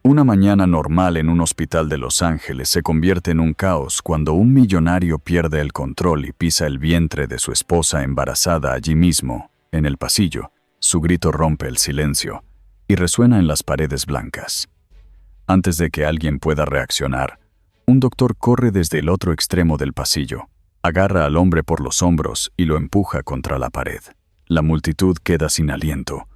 Una mañana normal en un hospital de Los Ángeles se convierte en un caos cuando un millonario pierde el control y pisa el vientre de su esposa embarazada allí mismo, en el pasillo. Su grito rompe el silencio y resuena en las paredes blancas. Antes de que alguien pueda reaccionar, un doctor corre desde el otro extremo del pasillo, agarra al hombre por los hombros y lo empuja contra la pared. La multitud queda sin aliento.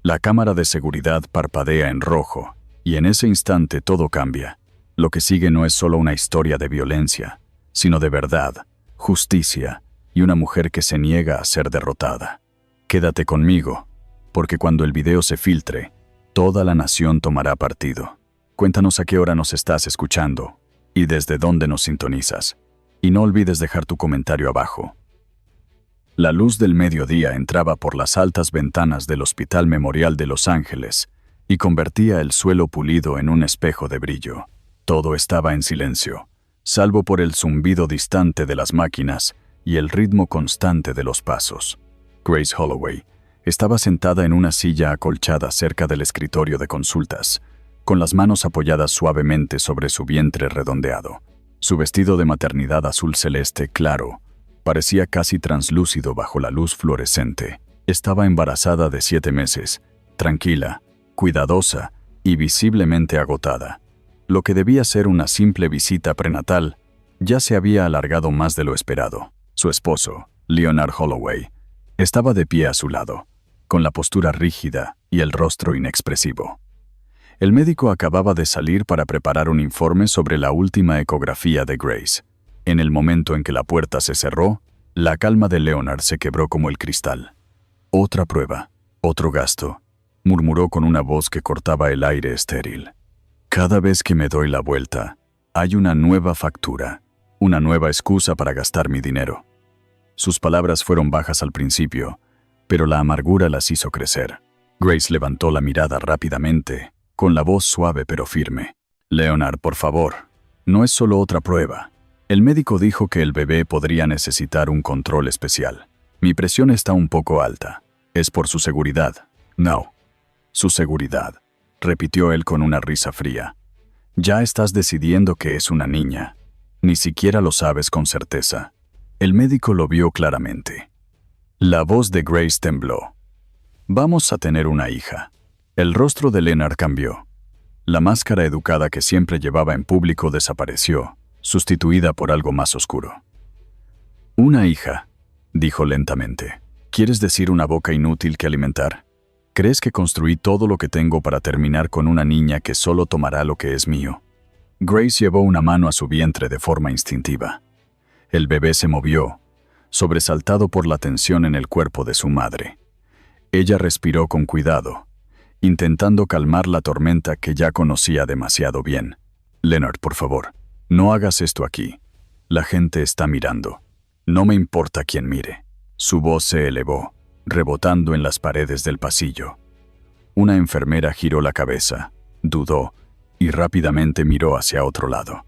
La cámara de seguridad parpadea en rojo. Y en ese instante todo cambia. Lo que sigue no es solo una historia de violencia, sino de verdad, justicia y una mujer que se niega a ser derrotada. Quédate conmigo, porque cuando el video se filtre, toda la nación tomará partido. Cuéntanos a qué hora nos estás escuchando y desde dónde nos sintonizas. Y no olvides dejar tu comentario abajo. La luz del mediodía entraba por las altas ventanas del Hospital Memorial de Los Ángeles, y convertía el suelo pulido en un espejo de brillo. Todo estaba en silencio, salvo por el zumbido distante de las máquinas y el ritmo constante de los pasos. Grace Holloway estaba sentada en una silla acolchada cerca del escritorio de consultas, con las manos apoyadas suavemente sobre su vientre redondeado. Su vestido de maternidad azul celeste claro parecía casi translúcido bajo la luz fluorescente. Estaba embarazada de 7 meses, tranquila, cuidadosa y visiblemente agotada. Lo que debía ser una simple visita prenatal ya se había alargado más de lo esperado. Su esposo, Leonard Holloway, estaba de pie a su lado, con la postura rígida y el rostro inexpresivo. El médico acababa de salir para preparar un informe sobre la última ecografía de Grace. En el momento en que la puerta se cerró, la calma de Leonard se quebró como el cristal. Otra prueba, otro gasto, murmuró con una voz que cortaba el aire estéril. Cada vez que me doy la vuelta, hay una nueva factura, una nueva excusa para gastar mi dinero. Sus palabras fueron bajas al principio, pero la amargura las hizo crecer. Grace levantó la mirada rápidamente, con la voz suave pero firme. Leonard, por favor, no es solo otra prueba. El médico dijo que el bebé podría necesitar un control especial. Mi presión está un poco alta. Es por su seguridad. No. Su seguridad, repitió él con una risa fría. Ya estás decidiendo que es una niña. Ni siquiera lo sabes con certeza. El médico lo vio claramente. La voz de Grace tembló. Vamos a tener una hija. El rostro de Leonard cambió. La máscara educada que siempre llevaba en público desapareció, sustituida por algo más oscuro. Una hija, dijo lentamente. ¿Quieres decir una boca inútil que alimentar? ¿Crees que construí todo lo que tengo para terminar con una niña que solo tomará lo que es mío? Grace llevó una mano a su vientre de forma instintiva. El bebé se movió, sobresaltado por la tensión en el cuerpo de su madre. Ella respiró con cuidado, intentando calmar la tormenta que ya conocía demasiado bien. Leonard, por favor, no hagas esto aquí. La gente está mirando. No me importa quién mire. Su voz se elevó, rebotando en las paredes del pasillo. Una enfermera giró la cabeza, dudó y rápidamente miró hacia otro lado.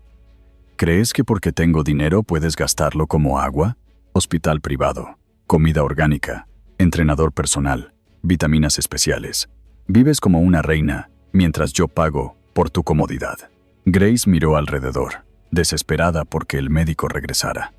¿Crees que porque tengo dinero puedes gastarlo como agua? Hospital privado, comida orgánica, entrenador personal, vitaminas especiales. Vives como una reina mientras yo pago por tu comodidad. Grace miró alrededor, desesperada porque el médico regresara.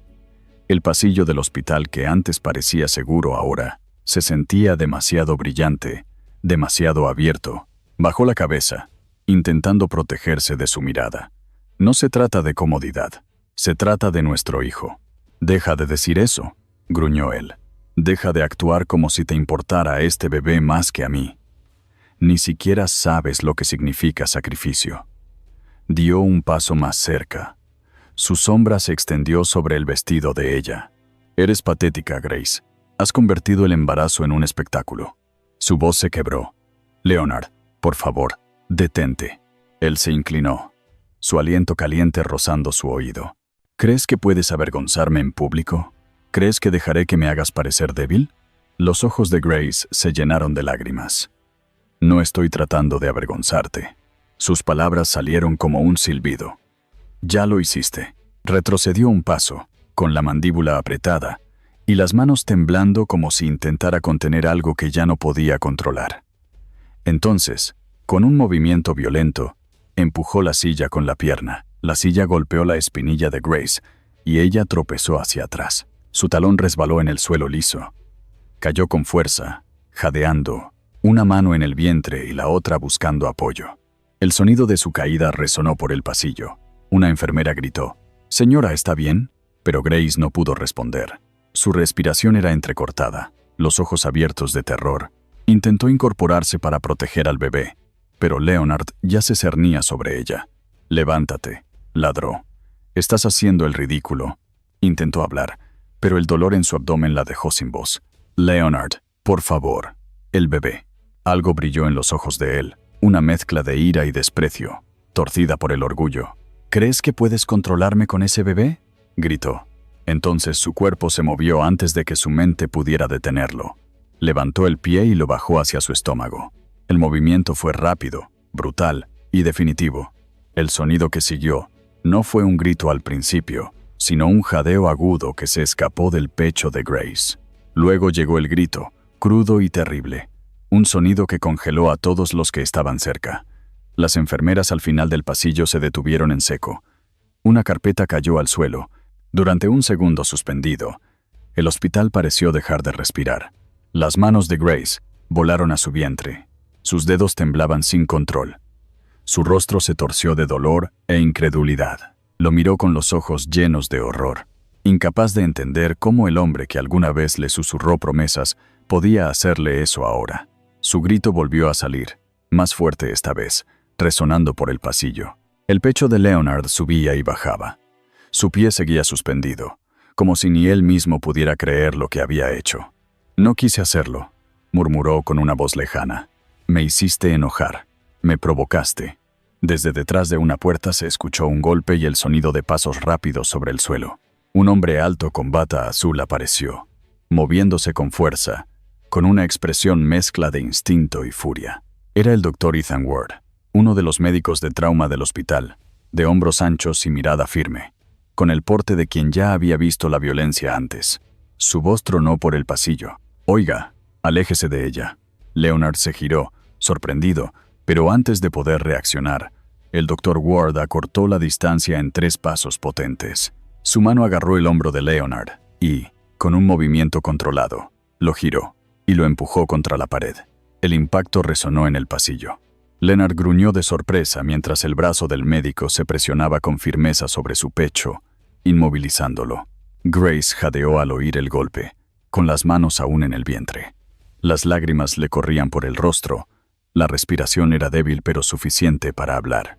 El pasillo del hospital que antes parecía seguro ahora se sentía demasiado brillante, demasiado abierto. Bajó la cabeza, intentando protegerse de su mirada. No se trata de comodidad, se trata de nuestro hijo. Deja de decir eso, gruñó él. Deja de actuar como si te importara a este bebé más que a mí. Ni siquiera sabes lo que significa sacrificio. Dio un paso más cerca. Su sombra se extendió sobre el vestido de ella. Eres patética, Grace. Has convertido el embarazo en un espectáculo. Su voz se quebró. Leonard, por favor, detente. Él se inclinó, su aliento caliente rozando su oído. ¿Crees que puedes avergonzarme en público? ¿Crees que dejaré que me hagas parecer débil? Los ojos de Grace se llenaron de lágrimas. No estoy tratando de avergonzarte. Sus palabras salieron como un silbido. Ya lo hiciste. Retrocedió un paso, con la mandíbula apretada, y las manos temblando como si intentara contener algo que ya no podía controlar. Entonces, con un movimiento violento, Empujó la silla con la pierna. La silla golpeó la espinilla de Grace y ella tropezó hacia atrás. Su talón resbaló en el suelo liso. Cayó con fuerza, jadeando, una mano en el vientre y la otra buscando apoyo. El sonido de su caída resonó por el pasillo. Una enfermera gritó, «Señora, ¿está bien?», pero Grace no pudo responder. Su respiración era entrecortada, los ojos abiertos de terror. Intentó incorporarse para proteger al bebé, pero Leonard ya se cernía sobre ella. «Levántate», ladró. «Estás haciendo el ridículo». Intentó hablar, pero el dolor en su abdomen la dejó sin voz. «Leonard, por favor». El bebé. Algo brilló en los ojos de él, una mezcla de ira y desprecio, torcida por el orgullo. «¿Crees que puedes controlarme con ese bebé?», gritó. Entonces su cuerpo se movió antes de que su mente pudiera detenerlo. Levantó el pie y lo bajó hacia su estómago. El movimiento fue rápido, brutal y definitivo. El sonido que siguió no fue un grito al principio, sino un jadeo agudo que se escapó del pecho de Grace. Luego llegó el grito, crudo y terrible, un sonido que congeló a todos los que estaban cerca. Las enfermeras al final del pasillo se detuvieron en seco. Una carpeta cayó al suelo. Durante un segundo suspendido, el hospital pareció dejar de respirar. Las manos de Grace volaron a su vientre. Sus dedos temblaban sin control. Su rostro se torció de dolor e incredulidad. Lo miró con los ojos llenos de horror, incapaz de entender cómo el hombre que alguna vez le susurró promesas podía hacerle eso ahora. Su grito volvió a salir, más fuerte esta vez, resonando por el pasillo. El pecho de Leonard subía y bajaba. Su pie seguía suspendido, como si ni él mismo pudiera creer lo que había hecho. «No quise hacerlo», murmuró con una voz lejana. «Me hiciste enojar. Me provocaste». Desde detrás de una puerta se escuchó un golpe y el sonido de pasos rápidos sobre el suelo. Un hombre alto con bata azul apareció, moviéndose con fuerza, con una expresión mezcla de instinto y furia. Era el Dr. Ethan Ward, uno de los médicos de trauma del hospital, de hombros anchos y mirada firme, con el porte de quien ya había visto la violencia antes. Su voz tronó por el pasillo. «Oiga, aléjese de ella». Leonard se giró, sorprendido, pero antes de poder reaccionar, el Dr. Ward acortó la distancia en 3 pasos potentes. Su mano agarró el hombro de Leonard y, con un movimiento controlado, lo giró y lo empujó contra la pared. El impacto resonó en el pasillo. Leonard gruñó de sorpresa mientras el brazo del médico se presionaba con firmeza sobre su pecho, inmovilizándolo. Grace jadeó al oír el golpe, con las manos aún en el vientre. Las lágrimas le corrían por el rostro. La respiración era débil pero suficiente para hablar.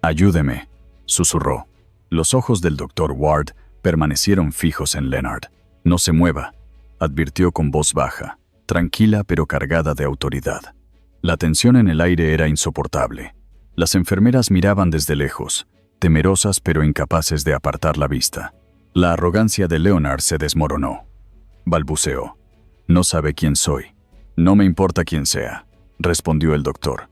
«Ayúdeme», susurró. Los ojos del Dr. Ward permanecieron fijos en Leonard. «No se mueva», advirtió con voz baja, tranquila pero cargada de autoridad. La tensión en el aire era insoportable. Las enfermeras miraban desde lejos, temerosas pero incapaces de apartar la vista. La arrogancia de Leonard se desmoronó. Balbuceó. «No sabe quién soy». «No me importa quién sea», respondió el doctor.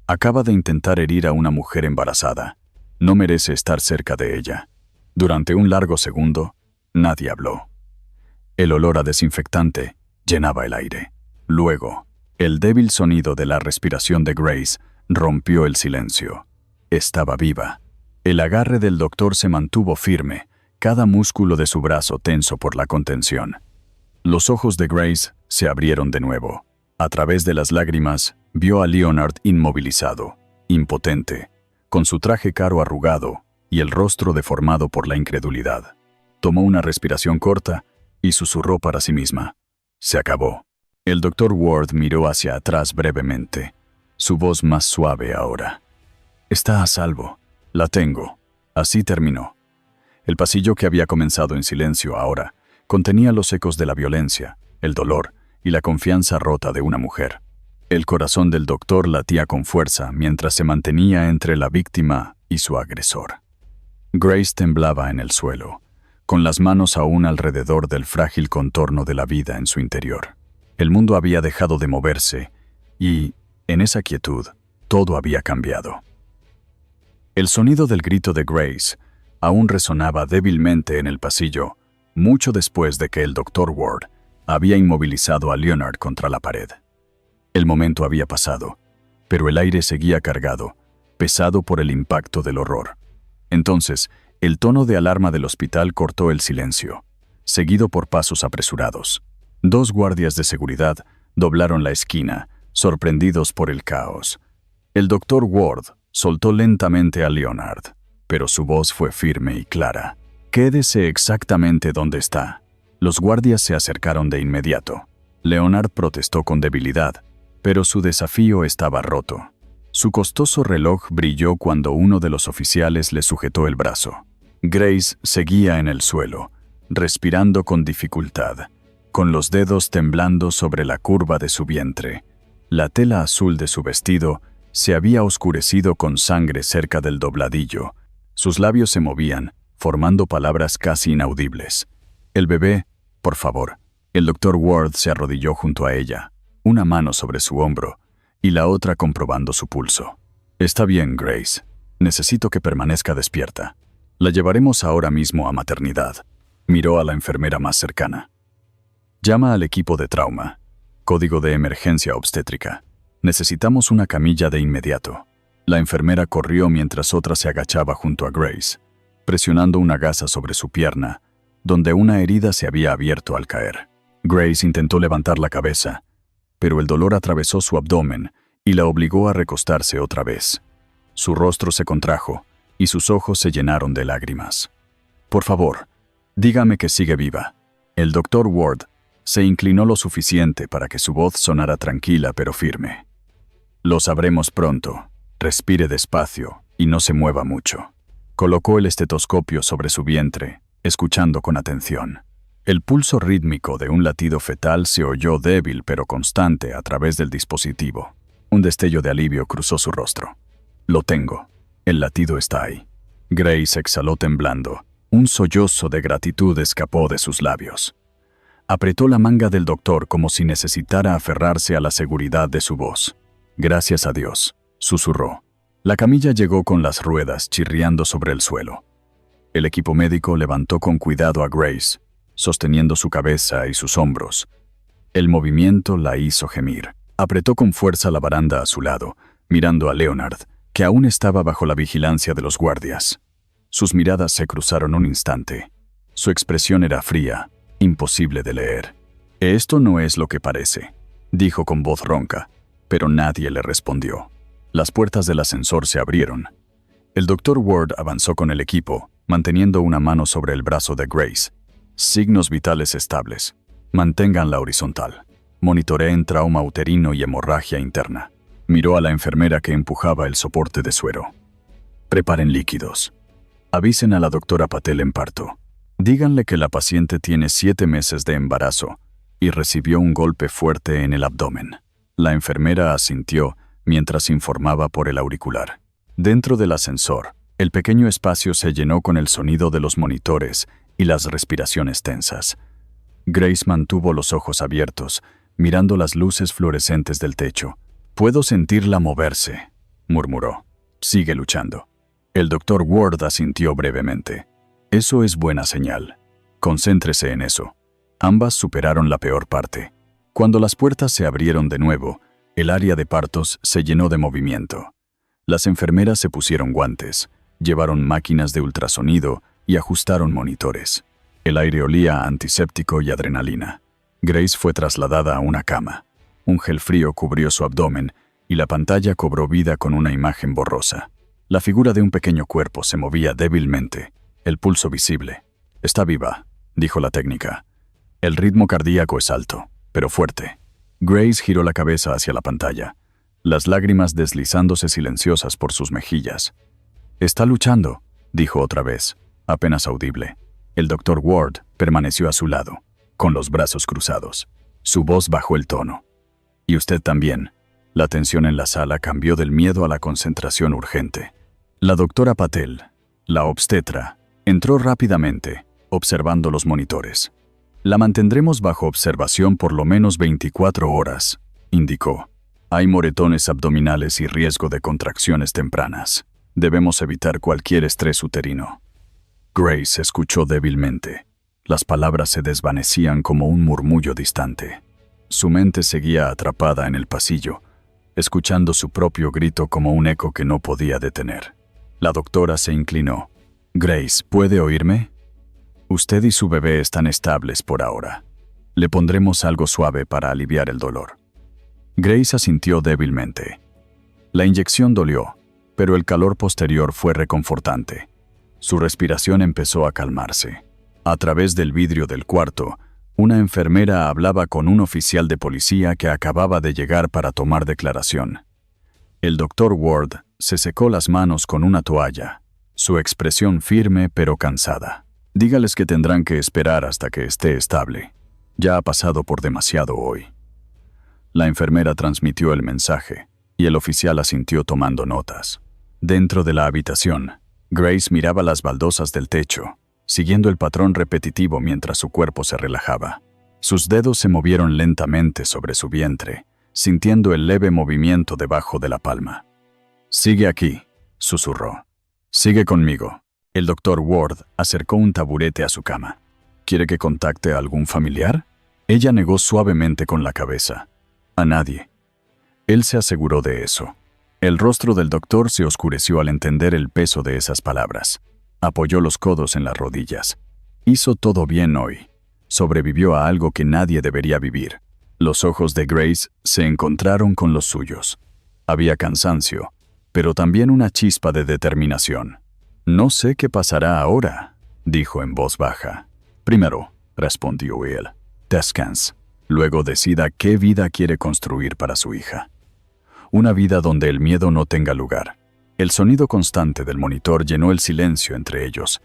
«Acaba de intentar herir a una mujer embarazada. No merece estar cerca de ella». Durante un largo segundo, nadie habló. El olor a desinfectante llenaba el aire. Luego, el débil sonido de la respiración de Grace rompió el silencio. Estaba viva. El agarre del doctor se mantuvo firme, cada músculo de su brazo tenso por la contención. Los ojos de Grace se abrieron de nuevo. A través de las lágrimas, vio a Leonard inmovilizado, impotente, con su traje caro arrugado y el rostro deformado por la incredulidad. Tomó una respiración corta y susurró para sí misma. «Se acabó». El Dr. Ward miró hacia atrás brevemente, su voz más suave ahora. «Está a salvo. La tengo». Así terminó. El pasillo que había comenzado en silencio ahora contenía los ecos de la violencia, el dolor y la confianza rota de una mujer. El corazón del doctor latía con fuerza mientras se mantenía entre la víctima y su agresor. Grace temblaba en el suelo, con las manos aún alrededor del frágil contorno de la vida en su interior. El mundo había dejado de moverse y, en esa quietud, todo había cambiado. El sonido del grito de Grace aún resonaba débilmente en el pasillo, mucho después de que el Dr. Ward había inmovilizado a Leonard contra la pared. El momento había pasado, pero el aire seguía cargado, pesado por el impacto del horror. Entonces, el tono de alarma del hospital cortó el silencio, seguido por pasos apresurados. 2 guardias de seguridad doblaron la esquina, sorprendidos por el caos. El doctor Ward soltó lentamente a Leonard, pero su voz fue firme y clara. «Quédese exactamente donde está». Los guardias se acercaron de inmediato. Leonard protestó con debilidad, pero su desafío estaba roto. Su costoso reloj brilló cuando uno de los oficiales le sujetó el brazo. Grace seguía en el suelo, respirando con dificultad, con los dedos temblando sobre la curva de su vientre. La tela azul de su vestido se había oscurecido con sangre cerca del dobladillo. Sus labios se movían, formando palabras casi inaudibles. «El bebé, por favor». El doctor Ward se arrodilló junto a ella, una mano sobre su hombro y la otra comprobando su pulso. «Está bien, Grace. Necesito que permanezca despierta. La llevaremos ahora mismo a maternidad». Miró a la enfermera más cercana. «Llama al equipo de trauma. Código de emergencia obstétrica. Necesitamos una camilla de inmediato». La enfermera corrió mientras otra se agachaba junto a Grace, presionando una gasa sobre su pierna, donde una herida se había abierto al caer. Grace intentó levantar la cabeza, pero el dolor atravesó su abdomen y la obligó a recostarse otra vez. Su rostro se contrajo y sus ojos se llenaron de lágrimas. «Por favor, dígame que sigue viva». El doctor Ward se inclinó lo suficiente para que su voz sonara tranquila pero firme. «Lo sabremos pronto. Respire despacio y no se mueva mucho». Colocó el estetoscopio sobre su vientre, escuchando con atención. El pulso rítmico de un latido fetal se oyó débil pero constante a través del dispositivo. Un destello de alivio cruzó su rostro. «Lo tengo. El latido está ahí». Grace exhaló temblando. Un sollozo de gratitud escapó de sus labios. Apretó la manga del doctor como si necesitara aferrarse a la seguridad de su voz. «Gracias a Dios», susurró. La camilla llegó con las ruedas chirriando sobre el suelo. El equipo médico levantó con cuidado a Grace, sosteniendo su cabeza y sus hombros. El movimiento la hizo gemir. Apretó con fuerza la baranda a su lado, mirando a Leonard, que aún estaba bajo la vigilancia de los guardias. Sus miradas se cruzaron un instante. Su expresión era fría, imposible de leer. «Esto no es lo que parece», dijo con voz ronca, pero nadie le respondió. Las puertas del ascensor se abrieron. El doctor Ward avanzó con el equipo, manteniendo una mano sobre el brazo de Grace. «Signos vitales estables. Manténganla horizontal. Monitoreen trauma uterino y hemorragia interna». Miró a la enfermera que empujaba el soporte de suero. «Preparen líquidos. Avisen a la doctora Patel en parto. Díganle que la paciente tiene 7 meses de embarazo y recibió un golpe fuerte en el abdomen». La enfermera asintió mientras informaba por el auricular. Dentro del ascensor, el pequeño espacio se llenó con el sonido de los monitores y las respiraciones tensas. Grace mantuvo los ojos abiertos, mirando las luces fluorescentes del techo. «Puedo sentirla moverse», murmuró. «Sigue luchando». El doctor Ward asintió brevemente. «Eso es buena señal. Concéntrese en eso». Ambas superaron la peor parte. Cuando las puertas se abrieron de nuevo, el área de partos se llenó de movimiento. Las enfermeras se pusieron guantes, llevaron máquinas de ultrasonido y ajustaron monitores. El aire olía a antiséptico y adrenalina. Grace fue trasladada a una cama. Un gel frío cubrió su abdomen y la pantalla cobró vida con una imagen borrosa. La figura de un pequeño cuerpo se movía débilmente, el pulso visible. «Está viva», dijo la técnica. «El ritmo cardíaco es alto, pero fuerte». Grace giró la cabeza hacia la pantalla, las lágrimas deslizándose silenciosas por sus mejillas. «Está luchando», dijo otra vez, apenas audible. El doctor Ward permaneció a su lado, con los brazos cruzados. Su voz bajó el tono. «Y usted también». La tensión en la sala cambió del miedo a la concentración urgente. La doctora Patel, la obstetra, entró rápidamente, observando los monitores. «La mantendremos bajo observación por lo menos 24 horas», indicó. «Hay moretones abdominales y riesgo de contracciones tempranas. Debemos evitar cualquier estrés uterino». Grace escuchó débilmente. Las palabras se desvanecían como un murmullo distante. Su mente seguía atrapada en el pasillo, escuchando su propio grito como un eco que no podía detener. La doctora se inclinó. «Grace, ¿puede oírme? Usted y su bebé están estables por ahora. Le pondremos algo suave para aliviar el dolor». Grace asintió débilmente. La inyección dolió, pero el calor posterior fue reconfortante. Su respiración empezó a calmarse. A través del vidrio del cuarto, una enfermera hablaba con un oficial de policía que acababa de llegar para tomar declaración. El doctor Ward se secó las manos con una toalla, su expresión firme pero cansada. «Dígales que tendrán que esperar hasta que esté estable. Ya ha pasado por demasiado hoy». La enfermera transmitió el mensaje, y el oficial asintió tomando notas. Dentro de la habitación, Grace miraba las baldosas del techo, siguiendo el patrón repetitivo mientras su cuerpo se relajaba. Sus dedos se movieron lentamente sobre su vientre, sintiendo el leve movimiento debajo de la palma. «Sigue aquí», susurró. «Sigue conmigo». El doctor Ward acercó un taburete a su cama. «¿Quiere que contacte a algún familiar?» Ella negó suavemente con la cabeza. «A nadie». Él se aseguró de eso. El rostro del doctor se oscureció al entender el peso de esas palabras. Apoyó los codos en las rodillas. Hizo todo bien hoy. Sobrevivió a algo que nadie debería vivir. Los ojos de Grace se encontraron con los suyos. Había cansancio, pero también una chispa de determinación. «No sé qué pasará ahora», dijo en voz baja. «Primero», respondió él, «descanse. Luego decida qué vida quiere construir para su hija. Una vida donde el miedo no tenga lugar». El sonido constante del monitor llenó el silencio entre ellos.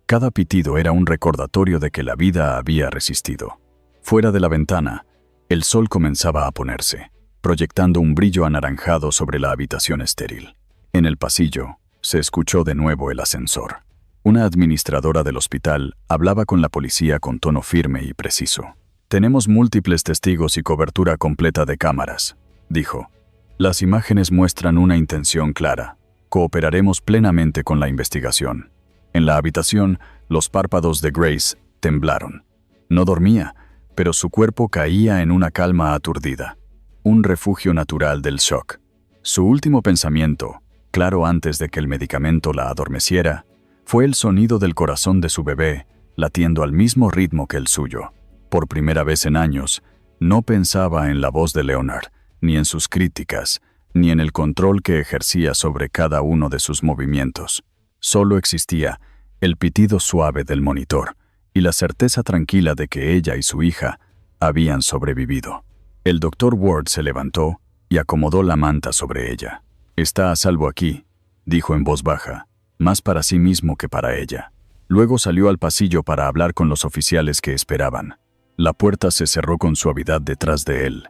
Cada pitido era un recordatorio de que la vida había resistido. Fuera de la ventana, el sol comenzaba a ponerse, proyectando un brillo anaranjado sobre la habitación estéril. En el pasillo, se escuchó de nuevo el ascensor. Una administradora del hospital hablaba con la policía con tono firme y preciso. «Tenemos múltiples testigos y cobertura completa de cámaras», dijo. «Las imágenes muestran una intención clara. Cooperaremos plenamente con la investigación». En la habitación, los párpados de Grace temblaron. No dormía, pero su cuerpo caía en una calma aturdida. Un refugio natural del shock. Su último pensamiento, claro antes de que el medicamento la adormeciera, fue el sonido del corazón de su bebé, latiendo al mismo ritmo que el suyo. Por primera vez en años, no pensaba en la voz de Leonard, ni en sus críticas, ni en el control que ejercía sobre cada uno de sus movimientos. Solo existía el pitido suave del monitor y la certeza tranquila de que ella y su hija habían sobrevivido. El doctor Ward se levantó y acomodó la manta sobre ella. «Está a salvo aquí», dijo en voz baja, más para sí mismo que para ella. Luego salió al pasillo para hablar con los oficiales que esperaban. La puerta se cerró con suavidad detrás de él,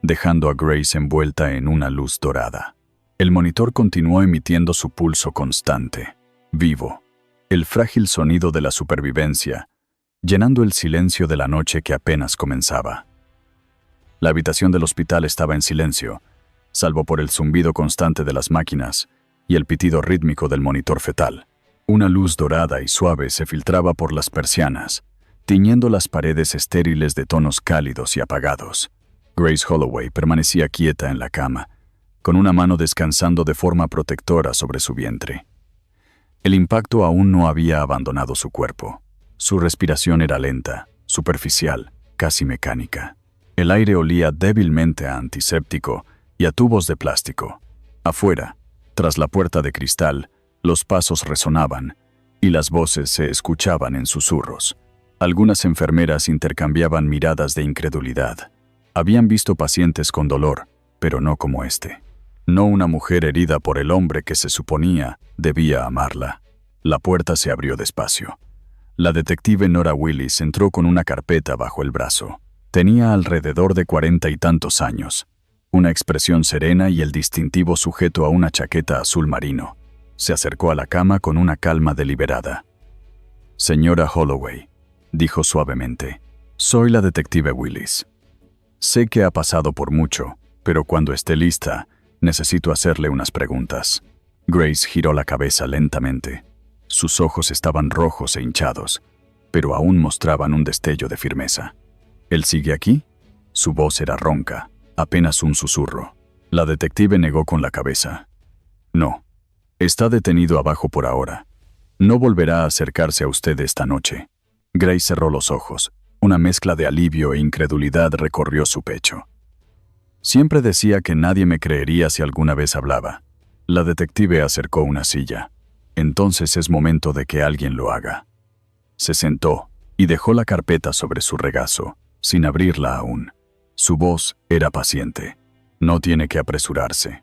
dejando a Grace envuelta en una luz dorada. El monitor continuó emitiendo su pulso constante, vivo, el frágil sonido de la supervivencia, llenando el silencio de la noche que apenas comenzaba. La habitación del hospital estaba en silencio, salvo por el zumbido constante de las máquinas y el pitido rítmico del monitor fetal. Una luz dorada y suave se filtraba por las persianas, tiñendo las paredes estériles de tonos cálidos y apagados. Grace Holloway permanecía quieta en la cama, con una mano descansando de forma protectora sobre su vientre. El impacto aún no había abandonado su cuerpo. Su respiración era lenta, superficial, casi mecánica. El aire olía débilmente a antiséptico y a tubos de plástico. Afuera, tras la puerta de cristal, los pasos resonaban y las voces se escuchaban en susurros. Algunas enfermeras intercambiaban miradas de incredulidad. Habían visto pacientes con dolor, pero no como este. No una mujer herida por el hombre que se suponía debía amarla. La puerta se abrió despacio. La detective Nora Willis entró con una carpeta bajo el brazo. Tenía alrededor de 40 y tantos años, una expresión serena y el distintivo sujeto a una chaqueta azul marino. Se acercó a la cama con una calma deliberada. «Señora Holloway», dijo suavemente, «soy la detective Willis. Sé que ha pasado por mucho, pero cuando esté lista, necesito hacerle unas preguntas». Grace giró la cabeza lentamente. Sus ojos estaban rojos e hinchados, pero aún mostraban un destello de firmeza. «¿Él sigue aquí?» Su voz era ronca, apenas un susurro. La detective negó con la cabeza. No. Está detenido abajo por ahora. No volverá a acercarse a usted esta noche. Grace cerró los ojos. Una mezcla de alivio e incredulidad recorrió su pecho. Siempre decía que nadie me creería si alguna vez hablaba. La detective acercó una silla. Entonces es momento de que alguien lo haga. Se sentó y dejó la carpeta sobre su regazo, sin abrirla aún. Su voz era paciente. No tiene que apresurarse.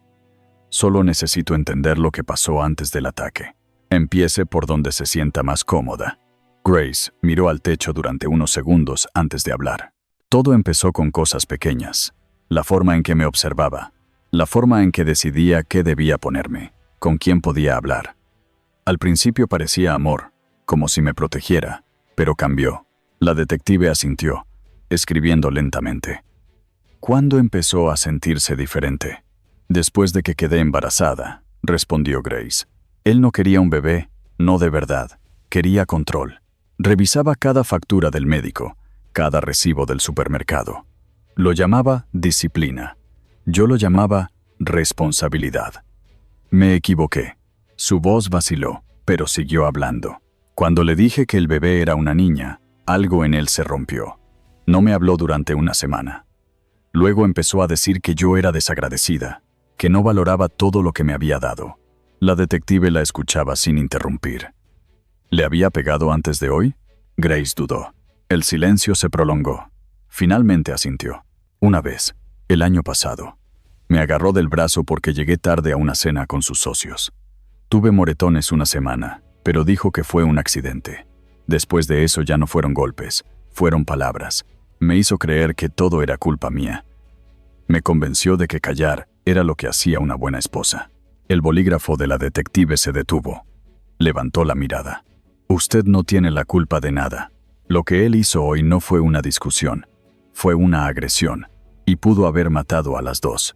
Solo necesito entender lo que pasó antes del ataque. Empiece por donde se sienta más cómoda. Grace miró al techo durante unos segundos antes de hablar. Todo empezó con cosas pequeñas. La forma en que me observaba. La forma en que decidía qué debía ponerme, con quién podía hablar. Al principio parecía amor, como si me protegiera, pero cambió. La detective asintió, escribiendo lentamente. ¿Cuándo empezó a sentirse diferente? Después de que quedé embarazada, respondió Grace. Él no quería un bebé, no de verdad. Quería control. Revisaba cada factura del médico, cada recibo del supermercado. Lo llamaba disciplina. Yo lo llamaba responsabilidad. Me equivoqué. Su voz vaciló, pero siguió hablando. Cuando le dije que el bebé era una niña, algo en él se rompió. No me habló durante una semana. Luego empezó a decir que yo era desagradecida, que no valoraba todo lo que me había dado. La detective la escuchaba sin interrumpir. ¿Le había pegado antes de hoy? Grace dudó. El silencio se prolongó. Finalmente asintió. Una vez, el año pasado. Me agarró del brazo porque llegué tarde a una cena con sus socios. Tuve moretones una semana, pero dijo que fue un accidente. Después de eso ya no fueron golpes, fueron palabras. Me hizo creer que todo era culpa mía. Me convenció de que callar era lo que hacía una buena esposa. El bolígrafo de la detective se detuvo. Levantó la mirada. Usted no tiene la culpa de nada. Lo que él hizo hoy no fue una discusión. Fue una agresión. Y pudo haber matado a las dos.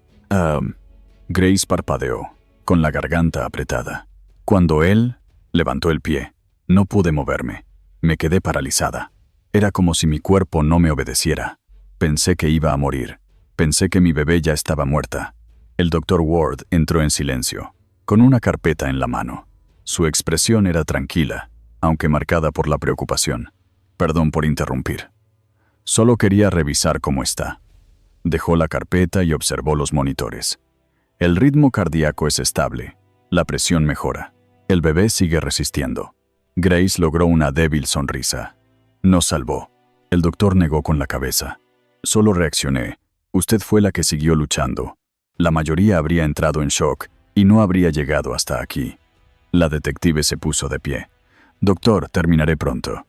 Grace parpadeó, con la garganta apretada. Cuando él levantó el pie, no pude moverme. Me quedé paralizada. Era como si mi cuerpo no me obedeciera. Pensé que iba a morir. Pensé que mi bebé ya estaba muerta. El Dr. Ward entró en silencio, con una carpeta en la mano. Su expresión era tranquila, aunque marcada por la preocupación. Perdón por interrumpir. Solo quería revisar cómo está. Dejó la carpeta y observó los monitores. El ritmo cardíaco es estable. La presión mejora. El bebé sigue resistiendo. Grace logró una débil sonrisa. Nos salvó. El doctor negó con la cabeza. Solo reaccioné. Usted fue la que siguió luchando. La mayoría habría entrado en shock y no habría llegado hasta aquí. La detective se puso de pie. Doctor, terminaré pronto.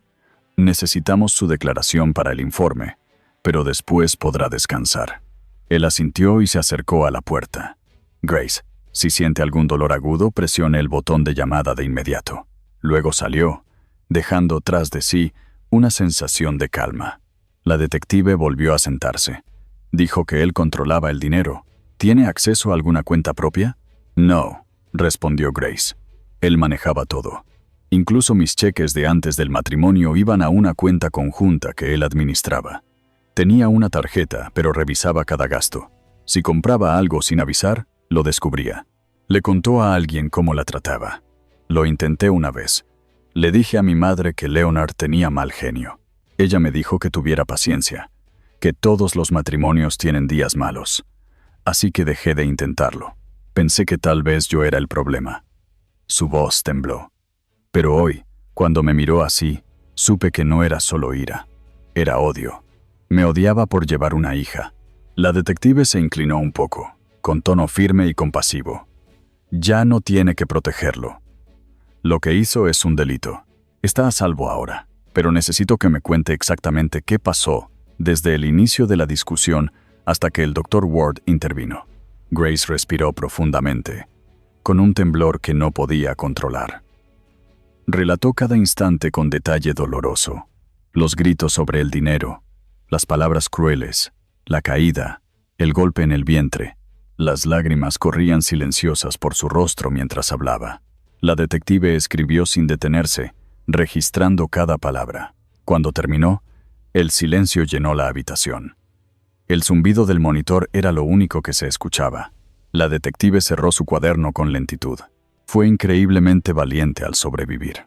Necesitamos su declaración para el informe, pero después podrá descansar. Él asintió y se acercó a la puerta. Grace, si siente algún dolor agudo, presione el botón de llamada de inmediato. Luego salió, dejando tras de sí una sensación de calma. La detective volvió a sentarse. Dijo que él controlaba el dinero. ¿Tiene acceso a alguna cuenta propia? No, respondió Grace. Él manejaba todo. Incluso mis cheques de antes del matrimonio iban a una cuenta conjunta que él administraba. Tenía una tarjeta, pero revisaba cada gasto. Si compraba algo sin avisar, lo descubría. Le contó a alguien cómo la trataba. Lo intenté una vez. Le dije a mi madre que Leonard tenía mal genio. Ella me dijo que tuviera paciencia, que todos los matrimonios tienen días malos. Así que dejé de intentarlo. Pensé que tal vez yo era el problema. Su voz tembló. Pero hoy, cuando me miró así, supe que no era solo ira. Era odio. Me odiaba por llevar una hija. La detective se inclinó un poco, con tono firme y compasivo. Ya no tiene que protegerlo. Lo que hizo es un delito. Está a salvo ahora, pero necesito que me cuente exactamente qué pasó desde el inicio de la discusión hasta que el Dr. Ward intervino. Grace respiró profundamente, con un temblor que no podía controlar. Relató cada instante con detalle doloroso. Los gritos sobre el dinero, las palabras crueles, la caída, el golpe en el vientre. Las lágrimas corrían silenciosas por su rostro mientras hablaba. La detective escribió sin detenerse, registrando cada palabra. Cuando terminó, el silencio llenó la habitación. El zumbido del monitor era lo único que se escuchaba. La detective cerró su cuaderno con lentitud. Fue increíblemente valiente al sobrevivir.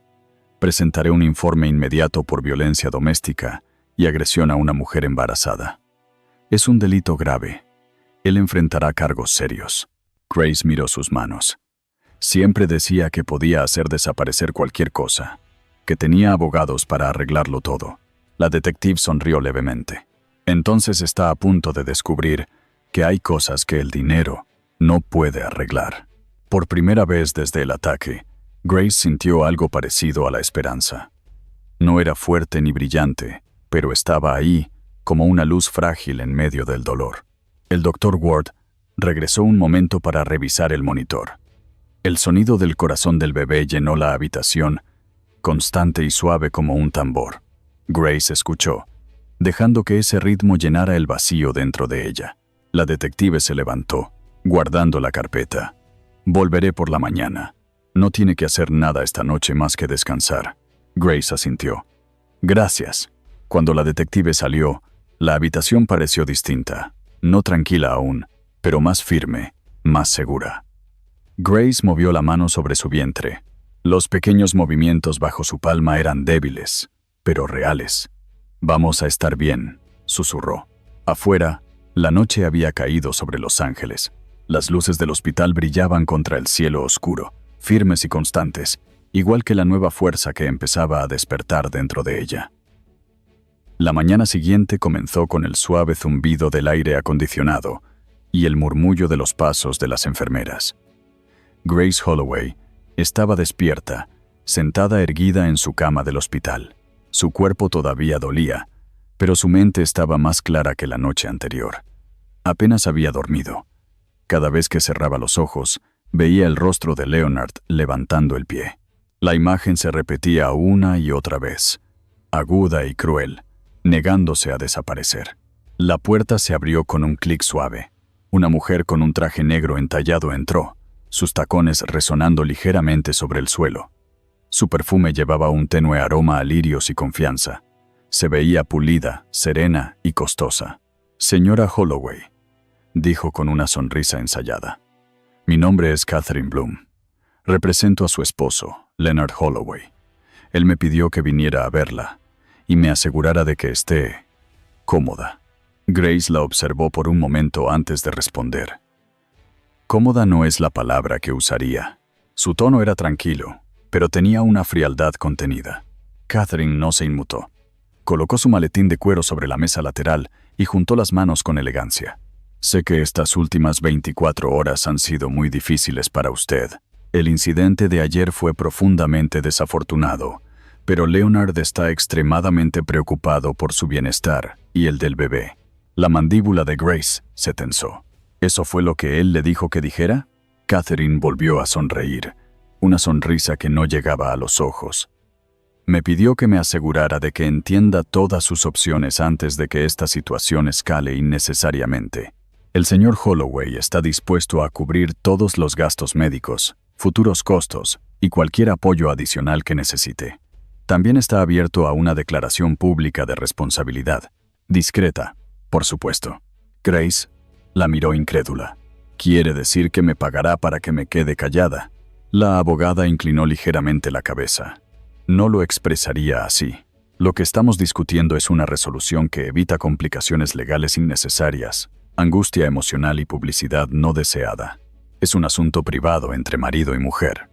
Presentaré un informe inmediato por violencia doméstica y agresión a una mujer embarazada. Es un delito grave. Él enfrentará cargos serios. Grace miró sus manos. Siempre decía que podía hacer desaparecer cualquier cosa, que tenía abogados para arreglarlo todo. La detective sonrió levemente. Entonces está a punto de descubrir que hay cosas que el dinero no puede arreglar. Por primera vez desde el ataque, Grace sintió algo parecido a la esperanza. No era fuerte ni brillante, pero estaba ahí, como una luz frágil en medio del dolor. El Dr. Ward regresó un momento para revisar el monitor. El sonido del corazón del bebé llenó la habitación, constante y suave como un tambor. Grace escuchó, dejando que ese ritmo llenara el vacío dentro de ella. La detective se levantó, guardando la carpeta. Volveré por la mañana. No tiene que hacer nada esta noche más que descansar. Grace asintió. Gracias. Cuando la detective salió, la habitación pareció distinta. No tranquila aún, pero más firme, más segura. Grace movió la mano sobre su vientre. Los pequeños movimientos bajo su palma eran débiles, pero reales. Vamos a estar bien, susurró. Afuera, la noche había caído sobre Los Ángeles. Las luces del hospital brillaban contra el cielo oscuro, firmes y constantes, igual que la nueva fuerza que empezaba a despertar dentro de ella. La mañana siguiente comenzó con el suave zumbido del aire acondicionado y el murmullo de los pasos de las enfermeras. Grace Holloway estaba despierta, sentada erguida en su cama del hospital. Su cuerpo todavía dolía, pero su mente estaba más clara que la noche anterior. Apenas había dormido. Cada vez que cerraba los ojos, veía el rostro de Leonard levantando el pie. La imagen se repetía una y otra vez, aguda y cruel, negándose a desaparecer. La puerta se abrió con un clic suave. Una mujer con un traje negro entallado entró, sus tacones resonando ligeramente sobre el suelo. Su perfume llevaba un tenue aroma a lirios y confianza. Se veía pulida, serena y costosa. «Señora Holloway», dijo con una sonrisa ensayada. «Mi nombre es Catherine Bloom. Represento a su esposo, Leonard Holloway. Él me pidió que viniera a verla y me asegurara de que esté cómoda». Grace la observó por un momento antes de responder. Cómoda no es la palabra que usaría. Su tono era tranquilo, pero tenía una frialdad contenida. Catherine no se inmutó. Colocó su maletín de cuero sobre la mesa lateral y juntó las manos con elegancia. «Sé que estas últimas 24 horas han sido muy difíciles para usted. El incidente de ayer fue profundamente desafortunado, pero Leonard está extremadamente preocupado por su bienestar y el del bebé». La mandíbula de Grace se tensó. ¿Eso fue lo que él le dijo que dijera? Catherine volvió a sonreír, una sonrisa que no llegaba a los ojos. «Me pidió que me asegurara de que entienda todas sus opciones antes de que esta situación escale innecesariamente. El señor Holloway está dispuesto a cubrir todos los gastos médicos, futuros costos y cualquier apoyo adicional que necesite. También está abierto a una declaración pública de responsabilidad, discreta, por supuesto». Grace la miró incrédula. «¿Quiere decir que me pagará para que me quede callada?» La abogada inclinó ligeramente la cabeza. «No lo expresaría así. Lo que estamos discutiendo es una resolución que evita complicaciones legales innecesarias, angustia emocional y publicidad no deseada. Es un asunto privado entre marido y mujer.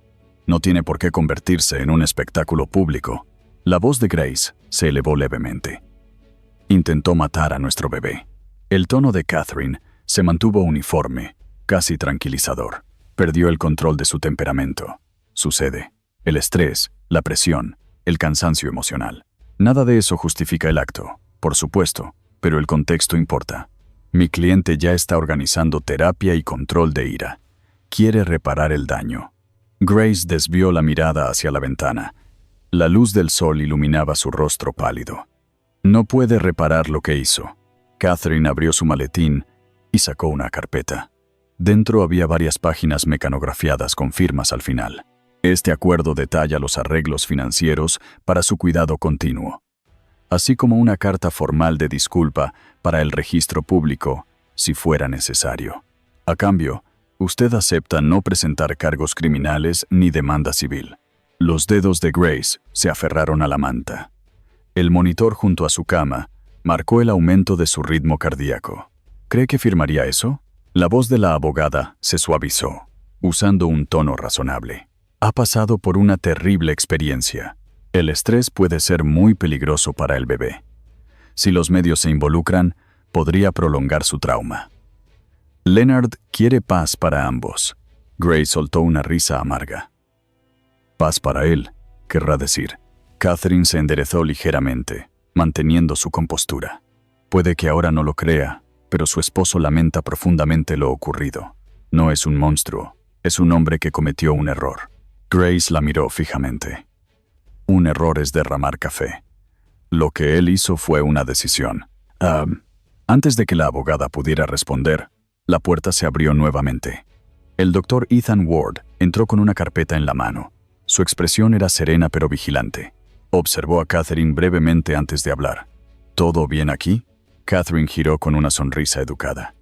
No tiene por qué convertirse en un espectáculo público». La voz de Grace se elevó levemente. «Intentó matar a nuestro bebé». El tono de Catherine se mantuvo uniforme, casi tranquilizador. Perdió el control de su temperamento. Sucede. El estrés, la presión, el cansancio emocional. Nada de eso justifica el acto, por supuesto, pero el contexto importa. Mi cliente ya está organizando terapia y control de ira. Quiere reparar el daño». Grace desvió la mirada hacia la ventana. La luz del sol iluminaba su rostro pálido. «No puede reparar lo que hizo». Catherine abrió su maletín y sacó una carpeta. Dentro había varias páginas mecanografiadas con firmas al final. Este acuerdo detalla los arreglos financieros para su cuidado continuo, así como una carta formal de disculpa para el registro público, si fuera necesario. A cambio, Usted acepta no presentar cargos criminales ni demanda civil. Los dedos de Grace se aferraron a la manta. El monitor junto a su cama marcó el aumento de su ritmo cardíaco. ¿Cree que firmaría eso? La voz de la abogada se suavizó, usando un tono razonable. Ha pasado por una terrible experiencia. El estrés puede ser muy peligroso para el bebé. Si los medios se involucran, podría prolongar su trauma. Leonard quiere paz para ambos. Grace soltó una risa amarga. Paz para él, querrá decir. Catherine se enderezó ligeramente, manteniendo su compostura. Puede que ahora no lo crea, pero su esposo lamenta profundamente lo ocurrido. No es un monstruo, es un hombre que cometió un error. Grace la miró fijamente. Un error es derramar café. Lo que él hizo fue una decisión. Antes de que la abogada pudiera responder, la puerta se abrió nuevamente. El doctor Ethan Ward entró con una carpeta en la mano. Su expresión era serena pero vigilante. Observó a Catherine brevemente antes de hablar. ¿Todo bien aquí? Catherine giró con una sonrisa educada.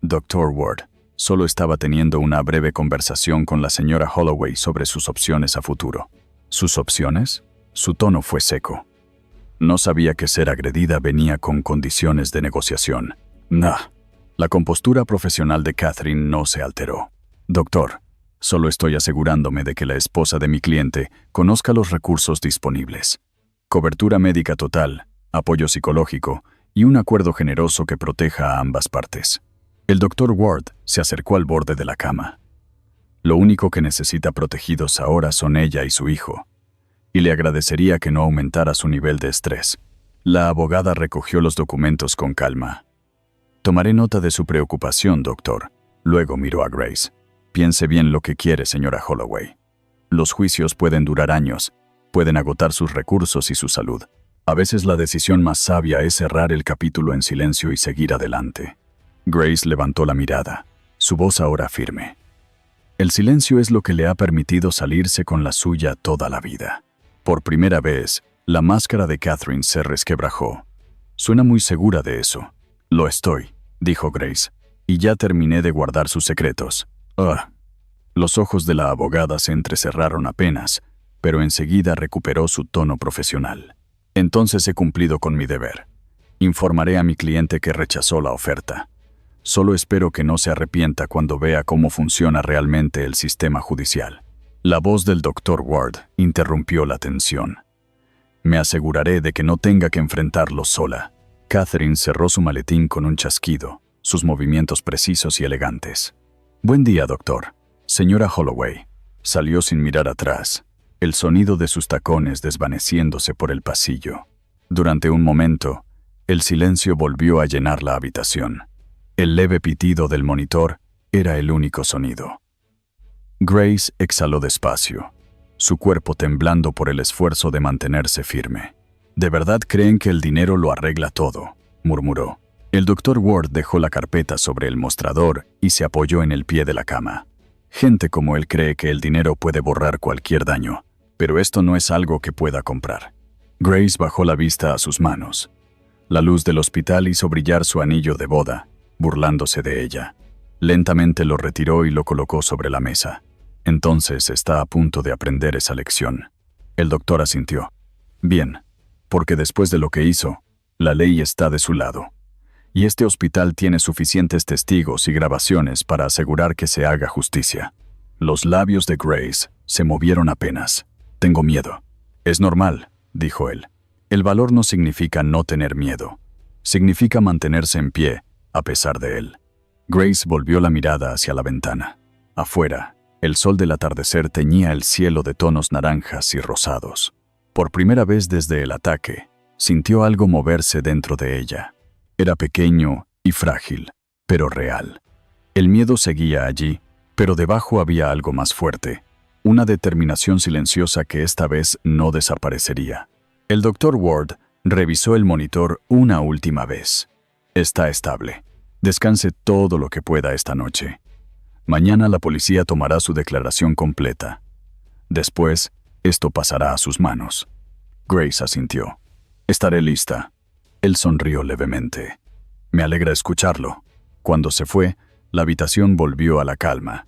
Dr. Ward, solo estaba teniendo una breve conversación con la señora Holloway sobre sus opciones a futuro. ¿Sus opciones? Su tono fue seco. No sabía que ser agredida venía con condiciones de negociación. Nah. La compostura profesional de Catherine no se alteró. Doctor, solo estoy asegurándome de que la esposa de mi cliente conozca los recursos disponibles. Cobertura médica total, apoyo psicológico y un acuerdo generoso que proteja a ambas partes. El doctor Ward se acercó al borde de la cama. Lo único que necesita protegidos ahora son ella y su hijo, y le agradecería que no aumentara su nivel de estrés. La abogada recogió los documentos con calma. Tomaré nota de su preocupación, doctor. Luego miró a Grace. Piense bien lo que quiere, señora Holloway. Los juicios pueden durar años, pueden agotar sus recursos y su salud. A veces la decisión más sabia es cerrar el capítulo en silencio y seguir adelante. Grace levantó la mirada, su voz ahora firme. El silencio es lo que le ha permitido salirse con la suya toda la vida. Por primera vez, la máscara de Catherine se resquebrajó. Suena muy segura de eso. Lo estoy, dijo Grace, y ya terminé de guardar sus secretos. Los ojos de la abogada se entrecerraron apenas, pero enseguida recuperó su tono profesional. Entonces he cumplido con mi deber. Informaré a mi cliente que rechazó la oferta. Solo espero que no se arrepienta cuando vea cómo funciona realmente el sistema judicial. La voz del Dr. Ward interrumpió la tensión. Me aseguraré de que no tenga que enfrentarlo sola. Catherine cerró su maletín con un chasquido, sus movimientos precisos y elegantes. Buen día, doctor. Señora Holloway. Salió sin mirar atrás, el sonido de sus tacones desvaneciéndose por el pasillo. Durante un momento, el silencio volvió a llenar la habitación. El leve pitido del monitor era el único sonido. Grace exhaló despacio, su cuerpo temblando por el esfuerzo de mantenerse firme. «¿De verdad creen que el dinero lo arregla todo?», murmuró. El Dr. Ward dejó la carpeta sobre el mostrador y se apoyó en el pie de la cama. Gente como él cree que el dinero puede borrar cualquier daño, pero esto no es algo que pueda comprar. Grace bajó la vista a sus manos. La luz del hospital hizo brillar su anillo de boda, burlándose de ella. Lentamente lo retiró y lo colocó sobre la mesa. Entonces está a punto de aprender esa lección. El doctor asintió. Bien, porque después de lo que hizo, la ley está de su lado. Y este hospital tiene suficientes testigos y grabaciones para asegurar que se haga justicia. Los labios de Grace se movieron apenas. Tengo miedo. Es normal, dijo él. El valor no significa no tener miedo. Significa mantenerse en pie, a pesar de él. Grace volvió la mirada hacia la ventana. Afuera, el sol del atardecer teñía el cielo de tonos naranjas y rosados. Por primera vez desde el ataque, sintió algo moverse dentro de ella. Era pequeño y frágil, pero real. El miedo seguía allí, pero debajo había algo más fuerte, una determinación silenciosa que esta vez no desaparecería. El Dr. Ward revisó el monitor una última vez. Está estable. Descanse todo lo que pueda esta noche. Mañana la policía tomará su declaración completa. Después, esto pasará a sus manos. Grace asintió. Estaré lista. Él sonrió levemente. Me alegra escucharlo. Cuando se fue, La habitación volvió a la calma.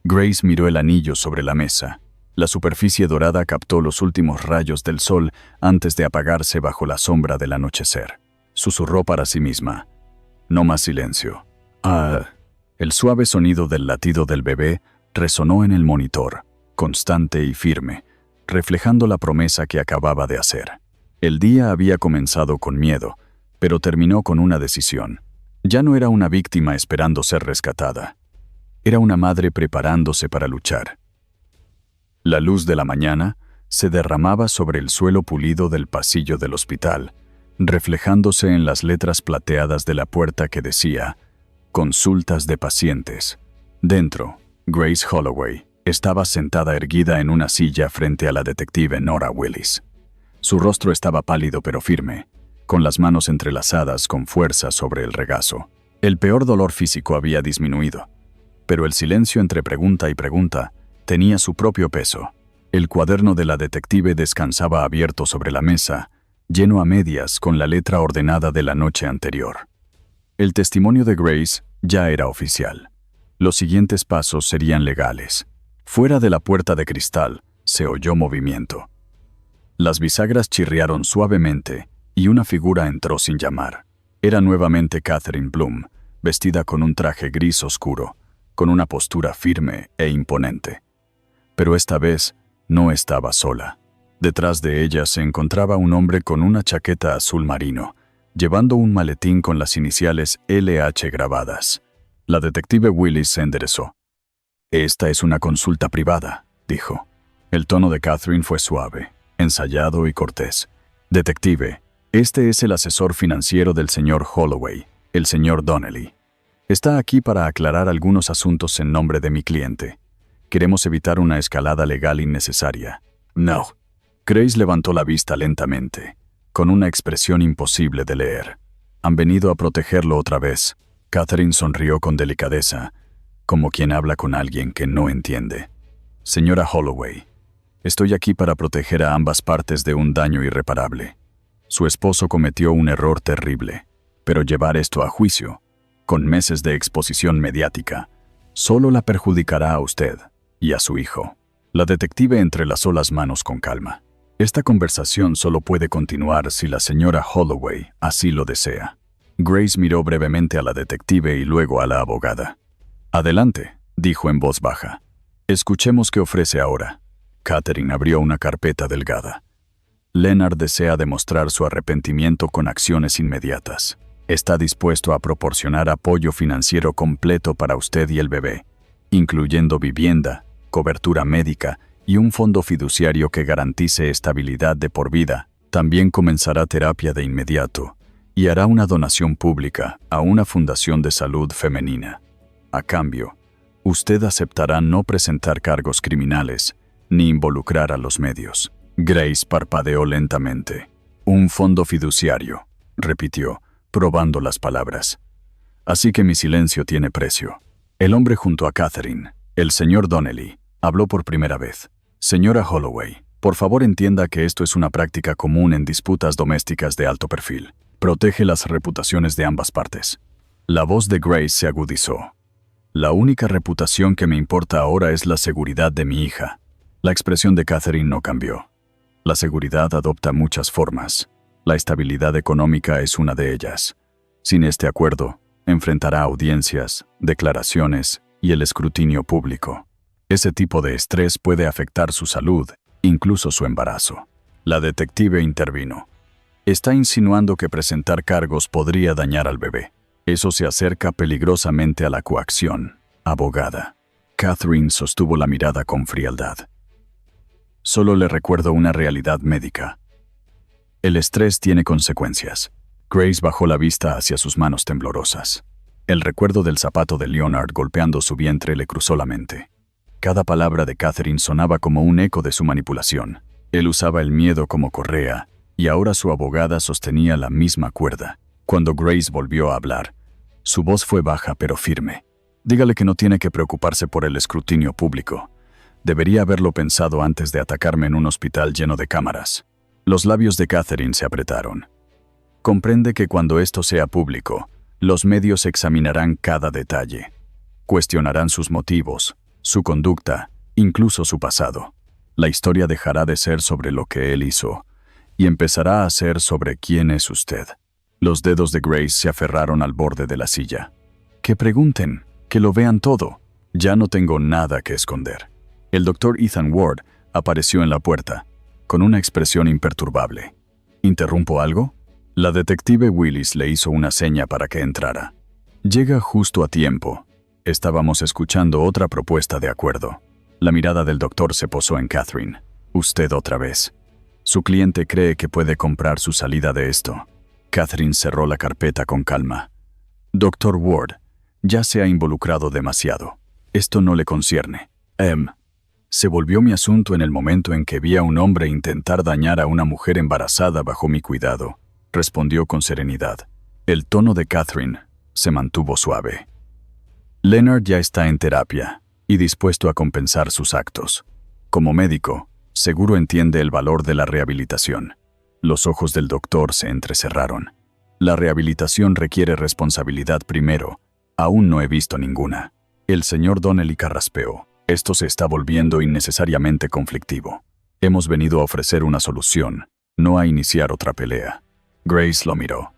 Grace miró el anillo sobre la mesa. La superficie dorada captó los últimos rayos del sol antes de apagarse bajo la sombra del anochecer. Susurró para sí misma: «No más silencio». El suave sonido del latido del bebé resonó en el monitor, constante y firme, reflejando la promesa que acababa de hacer. El día había comenzado con miedo, pero terminó con una decisión. Ya no era una víctima esperando ser rescatada. Era una madre preparándose para luchar. La luz de la mañana se derramaba sobre el suelo pulido del pasillo del hospital, reflejándose en las letras plateadas de la puerta que decía: «Consultas de pacientes». Dentro, Grace Holloway estaba sentada erguida en una silla frente a la detective Nora Willis. Su rostro estaba pálido pero firme, con las manos entrelazadas con fuerza sobre el regazo. El peor dolor físico había disminuido, pero el silencio entre pregunta y pregunta tenía su propio peso. El cuaderno de la detective descansaba abierto sobre la mesa, lleno a medias con la letra ordenada de la noche anterior. El testimonio de Grace ya era oficial. Los siguientes pasos serían legales. Fuera de la puerta de cristal se oyó movimiento. Las bisagras chirriaron suavemente y una figura entró sin llamar. Era nuevamente Catherine Bloom, vestida con un traje gris oscuro, con una postura firme e imponente. Pero esta vez no estaba sola. Detrás de ella se encontraba un hombre con una chaqueta azul marino, llevando un maletín con las iniciales LH grabadas. La detective Willis se enderezó. «Esta es una consulta privada», dijo. El tono de Catherine fue suave, ensayado y cortés. «Detective, este es el asesor financiero del señor Holloway, el señor Donnelly. Está aquí para aclarar algunos asuntos en nombre de mi cliente. Queremos evitar una escalada legal innecesaria». «No». Grace levantó la vista lentamente, con una expresión imposible de leer. «Han venido a protegerlo otra vez». Catherine sonrió con delicadeza, como quien habla con alguien que no entiende. «Señora Holloway, estoy aquí para proteger a ambas partes de un daño irreparable. Su esposo cometió un error terrible, pero llevar esto a juicio, con meses de exposición mediática, solo la perjudicará a usted y a su hijo». La detective entrelazó las manos con calma. Esta conversación solo puede continuar si la señora Holloway así lo desea. Grace miró brevemente a la detective y luego a la abogada. «Adelante», dijo en voz baja. «Escuchemos qué ofrece ahora». Catherine abrió una carpeta delgada. «Leonard desea demostrar su arrepentimiento con acciones inmediatas. Está dispuesto a proporcionar apoyo financiero completo para usted y el bebé, incluyendo vivienda, cobertura médica y un fondo fiduciario que garantice estabilidad de por vida. También comenzará terapia de inmediato y hará una donación pública a una fundación de salud femenina. A cambio, usted aceptará no presentar cargos criminales ni involucrar a los medios». Grace parpadeó lentamente. «Un fondo fiduciario», repitió, probando las palabras. «Así que mi silencio tiene precio». El hombre junto a Catherine, el señor Donnelly, habló por primera vez. «Señora Holloway, por favor entienda que esto es una práctica común en disputas domésticas de alto perfil. Protege las reputaciones de ambas partes». La voz de Grace se agudizó. «La única reputación que me importa ahora es la seguridad de mi hija». La expresión de Catherine no cambió. «La seguridad adopta muchas formas. La estabilidad económica es una de ellas. Sin este acuerdo, enfrentará audiencias, declaraciones y el escrutinio público. Ese tipo de estrés puede afectar su salud, incluso su embarazo». La detective intervino. «Está insinuando que presentar cargos podría dañar al bebé. Eso se acerca peligrosamente a la coacción, abogada». Catherine sostuvo la mirada con frialdad. «Solo le recuerdo una realidad médica. El estrés tiene consecuencias». Grace bajó la vista hacia sus manos temblorosas. El recuerdo del zapato de Leonard golpeando su vientre le cruzó la mente. Cada palabra de Catherine sonaba como un eco de su manipulación. Él usaba el miedo como correa, y ahora su abogada sostenía la misma cuerda. Cuando Grace volvió a hablar, su voz fue baja pero firme. «Dígale que no tiene que preocuparse por el escrutinio público. Debería haberlo pensado antes de atacarme en un hospital lleno de cámaras». Los labios de Catherine se apretaron. «Comprende que cuando esto sea público, los medios examinarán cada detalle. Cuestionarán sus motivos, su conducta, incluso su pasado. La historia dejará de ser sobre lo que él hizo y empezará a ser sobre quién es usted. Los dedos de Grace se aferraron al borde de la silla. Que pregunten, que lo vean todo. Ya no tengo nada que esconder. El doctor Ethan Ward apareció en la puerta, con una expresión imperturbable. ¿Interrumpo algo? La detective Willis le hizo una seña para que entrara. Llega justo a tiempo. Estábamos escuchando otra propuesta de acuerdo. La mirada del doctor se posó en Catherine. Usted otra vez. Su cliente cree que puede comprar su salida de esto. Catherine cerró la carpeta con calma. Doctor Ward, ya se ha involucrado demasiado. Esto no le concierne. Se volvió mi asunto en el momento en que vi a un hombre intentar dañar a una mujer embarazada bajo mi cuidado, respondió con serenidad. El tono de Catherine se mantuvo suave. Leonard ya está en terapia y dispuesto a compensar sus actos. Como médico, seguro entiende el valor de la rehabilitación. Los ojos del doctor se entrecerraron. La rehabilitación requiere responsabilidad primero. Aún no he visto ninguna. El señor Donnelly carraspeó. Esto se está volviendo innecesariamente conflictivo. Hemos venido a ofrecer una solución, no a iniciar otra pelea. Grace lo miró.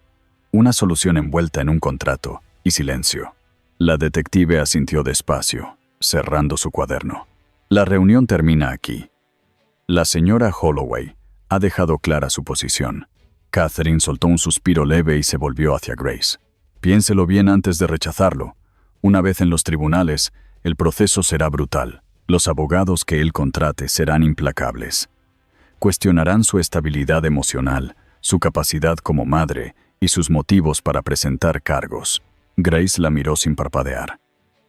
Una solución envuelta en un contrato y silencio. La detective asintió despacio, cerrando su cuaderno. La reunión termina aquí. La señora Holloway ha dejado clara su posición. Catherine soltó un suspiro leve y se volvió hacia Grace. Piénselo bien antes de rechazarlo. Una vez en los tribunales, el proceso será brutal. Los abogados que él contrate serán implacables. Cuestionarán su estabilidad emocional, su capacidad como madre y sus motivos para presentar cargos. Grace la miró sin parpadear.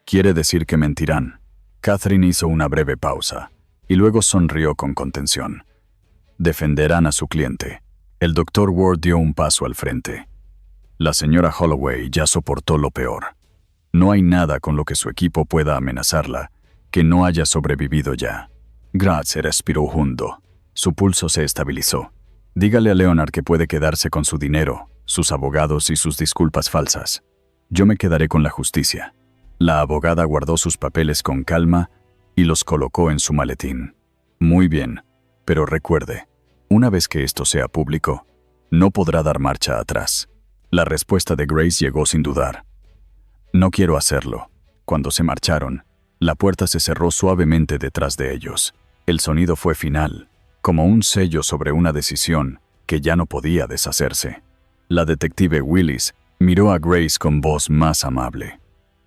¿Quiere decir que mentirán? Catherine hizo una breve pausa y luego sonrió con contención. Defenderán a su cliente. El doctor Ward dio un paso al frente. La señora Holloway ya soportó lo peor. No hay nada con lo que su equipo pueda amenazarla que no haya sobrevivido ya. Grace respiró hondo. Su pulso se estabilizó. Dígale a Leonard que puede quedarse con su dinero, sus abogados y sus disculpas falsas. Yo me quedaré con la justicia. La abogada guardó sus papeles con calma y los colocó en su maletín. Muy bien, pero recuerde, una vez que esto sea público, no podrá dar marcha atrás. La respuesta de Grace llegó sin dudar. No quiero hacerlo. Cuando se marcharon, la puerta se cerró suavemente detrás de ellos. El sonido fue final, como un sello sobre una decisión que ya no podía deshacerse. La detective Willis miró a Grace con voz más amable.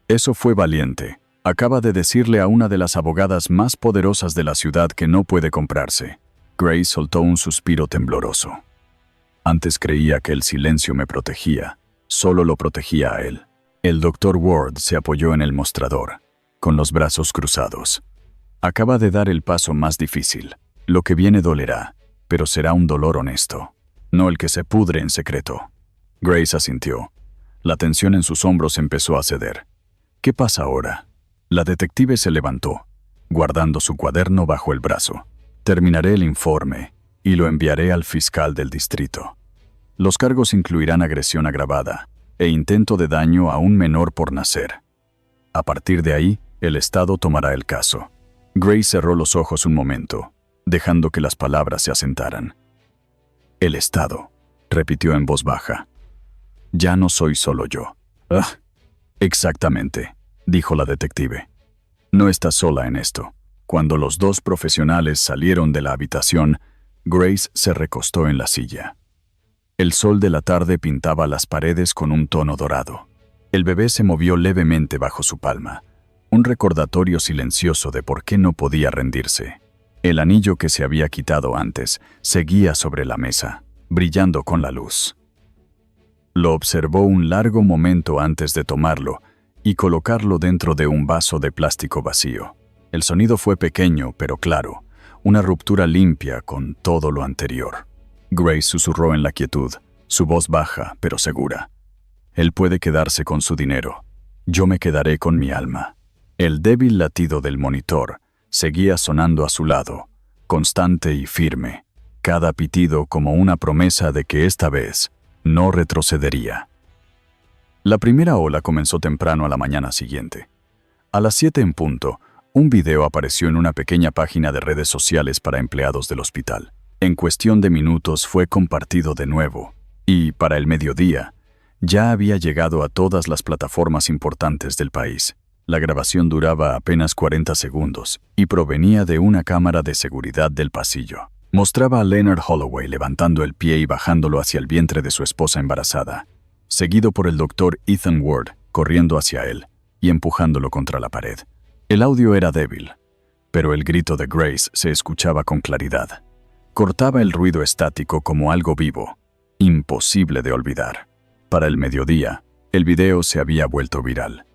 Eso fue valiente. Acaba de decirle a una de las abogadas más poderosas de la ciudad que no puede comprarse. Grace soltó un suspiro tembloroso. Antes creía que el silencio me protegía. Solo lo protegía a él. El doctor Ward se apoyó en el mostrador, con los brazos cruzados. Acaba de dar el paso más difícil. Lo que viene dolerá, pero será un dolor honesto, no el que se pudre en secreto. Grace asintió. La tensión en sus hombros empezó a ceder. ¿Qué pasa ahora? La detective se levantó, guardando su cuaderno bajo el brazo. Terminaré el informe y lo enviaré al fiscal del distrito. Los cargos incluirán agresión agravada e intento de daño a un menor por nacer. A partir de ahí, el Estado tomará el caso. Grace cerró los ojos un momento, dejando que las palabras se asentaran. El Estado, repitió en voz baja. Ya no soy solo yo. Exactamente, dijo la detective. No estás sola en esto. Cuando los dos profesionales salieron de la habitación, Grace se recostó en la silla. El sol de la tarde pintaba las paredes con un tono dorado. El bebé se movió levemente bajo su palma, un recordatorio silencioso de por qué no podía rendirse. El anillo que se había quitado antes seguía sobre la mesa, brillando con la luz. Lo observó un largo momento antes de tomarlo y colocarlo dentro de un vaso de plástico vacío. El sonido fue pequeño pero claro, una ruptura limpia con todo lo anterior. Grace susurró en la quietud, su voz baja pero segura. Él puede quedarse con su dinero. Yo me quedaré con mi alma. El débil latido del monitor seguía sonando a su lado, constante y firme, cada pitido como una promesa de que esta vez no retrocedería. La primera ola comenzó temprano a la mañana siguiente. A las 7 en punto, un video apareció en una pequeña página de redes sociales para empleados del hospital. En cuestión de minutos fue compartido de nuevo, y, para el mediodía, ya había llegado a todas las plataformas importantes del país. La grabación duraba apenas 40 segundos y provenía de una cámara de seguridad del pasillo. Mostraba a Leonard Holloway levantando el pie y bajándolo hacia el vientre de su esposa embarazada, seguido por el doctor Ethan Ward corriendo hacia él y empujándolo contra la pared. El audio era débil, pero el grito de Grace se escuchaba con claridad. Cortaba el ruido estático como algo vivo, imposible de olvidar. Para el mediodía, el video se había vuelto viral.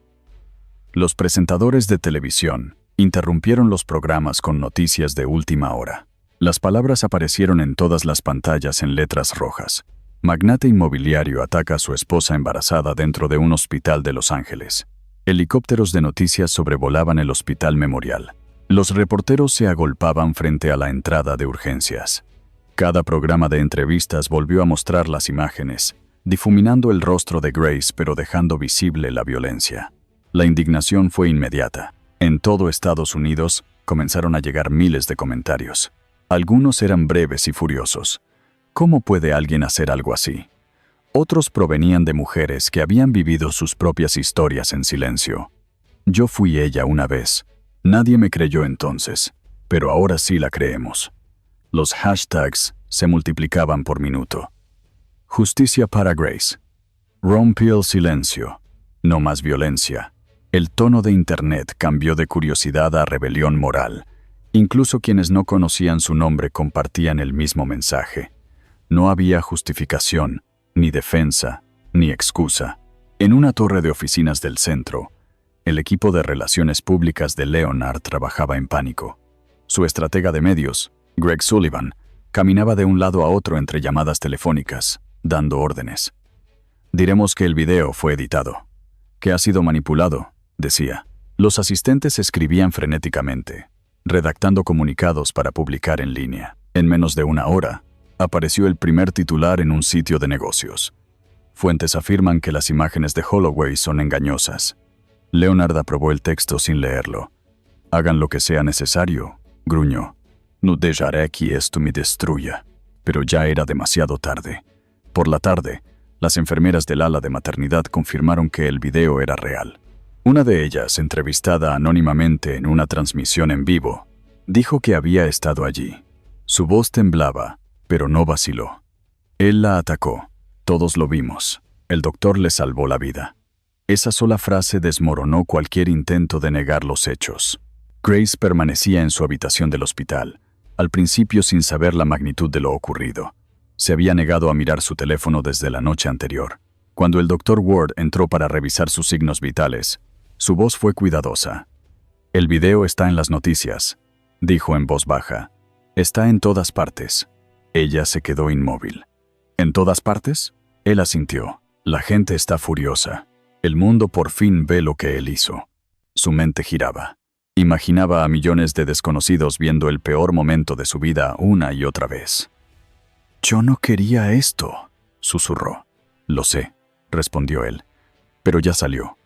Los presentadores de televisión interrumpieron los programas con noticias de última hora. Las palabras aparecieron en todas las pantallas en letras rojas. Magnate inmobiliario ataca a su esposa embarazada dentro de un hospital de Los Ángeles. Helicópteros de noticias sobrevolaban el hospital Memorial. Los reporteros se agolpaban frente a la entrada de urgencias. Cada programa de entrevistas volvió a mostrar las imágenes, difuminando el rostro de Grace pero dejando visible la violencia. La indignación fue inmediata. En todo Estados Unidos comenzaron a llegar miles de comentarios. Algunos eran breves y furiosos. ¿Cómo puede alguien hacer algo así? Otros provenían de mujeres que habían vivido sus propias historias en silencio. Yo fui ella una vez. Nadie me creyó entonces, pero ahora sí la creemos. Los hashtags se multiplicaban por minuto. Justicia para Grace. Rompió el silencio. No más violencia. El tono de Internet cambió de curiosidad a rebelión moral. Incluso quienes no conocían su nombre compartían el mismo mensaje. No había justificación, ni defensa, ni excusa. En una torre de oficinas del centro, el equipo de relaciones públicas de Leonard trabajaba en pánico. Su estratega de medios, Greg Sullivan, caminaba de un lado a otro entre llamadas telefónicas, dando órdenes. Diremos que el video fue editado, que ha sido manipulado, decía. Los asistentes escribían frenéticamente, redactando comunicados para publicar en línea. En menos de una hora, apareció el primer titular en un sitio de negocios. Fuentes afirman que las imágenes de Holloway son engañosas. Leonard aprobó el texto sin leerlo. Hagan lo que sea necesario, gruñó. No dejaré que esto me destruya. Pero ya era demasiado tarde. Por la tarde, las enfermeras del ala de maternidad confirmaron que el video era real. Una de ellas, entrevistada anónimamente en una transmisión en vivo, dijo que había estado allí. Su voz temblaba, pero no vaciló. Él la atacó. Todos lo vimos. El doctor le salvó la vida. Esa sola frase desmoronó cualquier intento de negar los hechos. Grace permanecía en su habitación del hospital, al principio sin saber la magnitud de lo ocurrido. Se había negado a mirar su teléfono desde la noche anterior. Cuando el doctor Ward entró para revisar sus signos vitales, su voz fue cuidadosa. El video está en las noticias, dijo en voz baja. Está en todas partes. Ella se quedó inmóvil. ¿En todas partes? Él asintió. La gente está furiosa. El mundo por fin ve lo que él hizo. Su mente giraba. Imaginaba a millones de desconocidos viendo el peor momento de su vida una y otra vez. Yo no quería esto, susurró. Lo sé, respondió él, pero ya salió.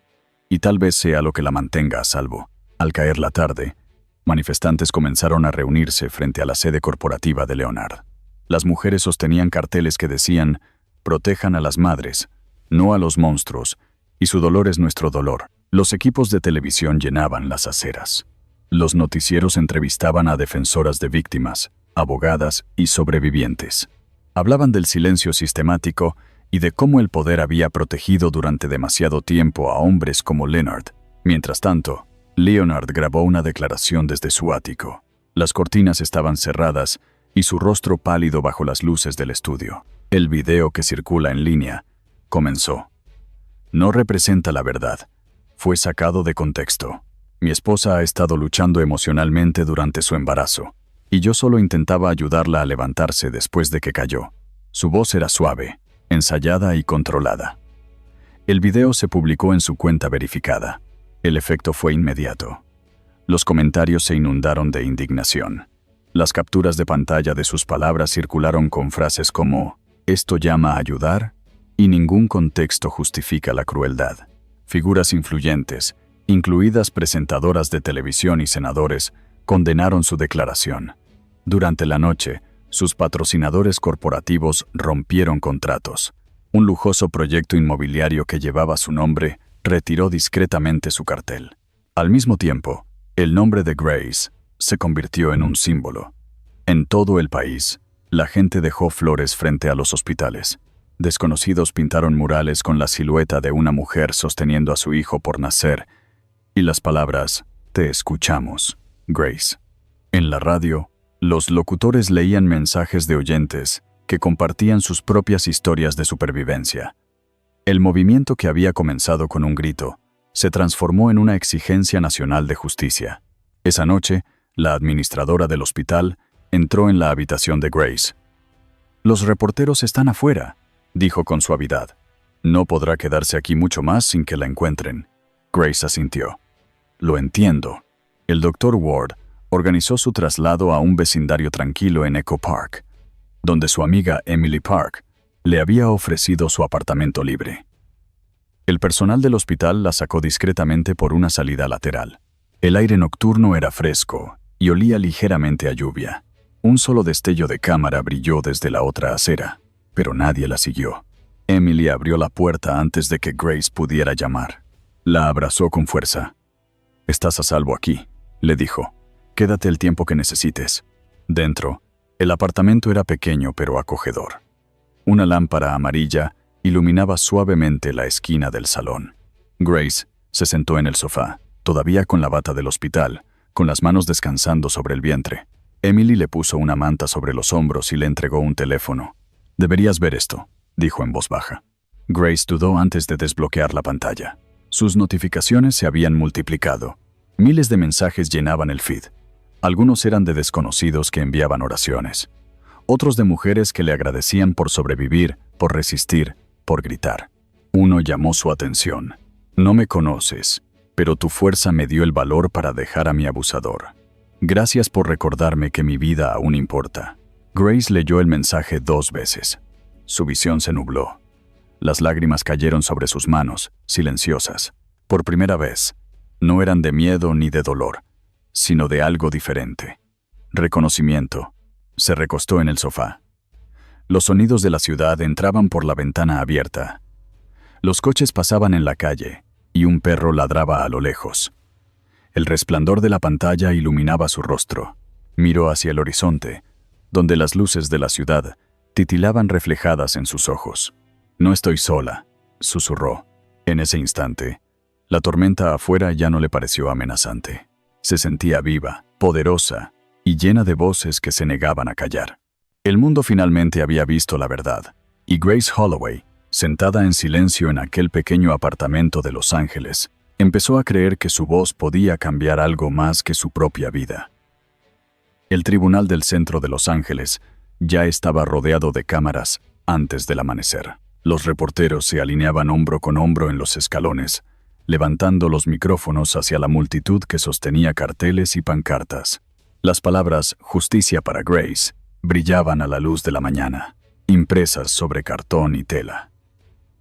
Y tal vez sea lo que la mantenga a salvo. Al caer la tarde, manifestantes comenzaron a reunirse frente a la sede corporativa de Leonard. Las mujeres sostenían carteles que decían, protejan a las madres, no a los monstruos, y su dolor es nuestro dolor. Los equipos de televisión llenaban las aceras. Los noticieros entrevistaban a defensoras de víctimas, abogadas y sobrevivientes. Hablaban del silencio sistemático y de cómo el poder había protegido durante demasiado tiempo a hombres como Leonard. Mientras tanto, Leonard grabó una declaración desde su ático. Las cortinas estaban cerradas y su rostro pálido bajo las luces del estudio. El video que circula en línea comenzó. No representa la verdad. Fue sacado de contexto. Mi esposa ha estado luchando emocionalmente durante su embarazo, y yo solo intentaba ayudarla a levantarse después de que cayó. Su voz era suave, ensayada y controlada. El video se publicó en su cuenta verificada. El efecto fue inmediato. Los comentarios se inundaron de indignación. Las capturas de pantalla de sus palabras circularon con frases como «Esto llama a ayudar» y «Ningún contexto justifica la crueldad». Figuras influyentes, incluidas presentadoras de televisión y senadores, condenaron su declaración. Durante la noche, sus patrocinadores corporativos rompieron contratos. Un lujoso proyecto inmobiliario que llevaba su nombre retiró discretamente su cartel. Al mismo tiempo, el nombre de Grace se convirtió en un símbolo. En todo el país, la gente dejó flores frente a los hospitales. Desconocidos pintaron murales con la silueta de una mujer sosteniendo a su hijo por nacer y las palabras «Te escuchamos, Grace». En la radio, los locutores leían mensajes de oyentes que compartían sus propias historias de supervivencia. El movimiento que había comenzado con un grito se transformó en una exigencia nacional de justicia. Esa noche, la administradora del hospital entró en la habitación de Grace. «Los reporteros están afuera», dijo con suavidad. «No podrá quedarse aquí mucho más sin que la encuentren». Grace asintió. «Lo entiendo». El Dr. Ward organizó su traslado a un vecindario tranquilo en Echo Park, donde su amiga Emily Park le había ofrecido su apartamento libre. El personal del hospital la sacó discretamente por una salida lateral. El aire nocturno era fresco y olía ligeramente a lluvia. Un solo destello de cámara brilló desde la otra acera, pero nadie la siguió. Emily abrió la puerta antes de que Grace pudiera llamar. La abrazó con fuerza. «Estás a salvo aquí», le dijo. «Quédate el tiempo que necesites». Dentro, el apartamento era pequeño pero acogedor. Una lámpara amarilla iluminaba suavemente la esquina del salón. Grace se sentó en el sofá, todavía con la bata del hospital, con las manos descansando sobre el vientre. Emily le puso una manta sobre los hombros y le entregó un teléfono. «Deberías ver esto», dijo en voz baja. Grace dudó antes de desbloquear la pantalla. Sus notificaciones se habían multiplicado. Miles de mensajes llenaban el feed. Algunos eran de desconocidos que enviaban oraciones. Otros de mujeres que le agradecían por sobrevivir, por resistir, por gritar. Uno llamó su atención. «No me conoces, pero tu fuerza me dio el valor para dejar a mi abusador. Gracias por recordarme que mi vida aún importa». Grace leyó el mensaje 2 veces. Su visión se nubló. Las lágrimas cayeron sobre sus manos, silenciosas. Por primera vez, no eran de miedo ni de dolor, sino de algo diferente. Reconocimiento. Se recostó en el sofá. Los sonidos de la ciudad entraban por la ventana abierta. Los coches pasaban en la calle, y un perro ladraba a lo lejos. El resplandor de la pantalla iluminaba su rostro. Miró hacia el horizonte, donde las luces de la ciudad titilaban reflejadas en sus ojos. «No estoy sola», susurró. En ese instante, la tormenta afuera ya no le pareció amenazante. Se sentía viva, poderosa y llena de voces que se negaban a callar. El mundo finalmente había visto la verdad, y Grace Holloway, sentada en silencio en aquel pequeño apartamento de Los Ángeles, empezó a creer que su voz podía cambiar algo más que su propia vida. El tribunal del centro de Los Ángeles ya estaba rodeado de cámaras antes del amanecer. Los reporteros se alineaban hombro con hombro en los escalones, levantando los micrófonos hacia la multitud que sostenía carteles y pancartas. Las palabras «Justicia para Grace» brillaban a la luz de la mañana, impresas sobre cartón y tela.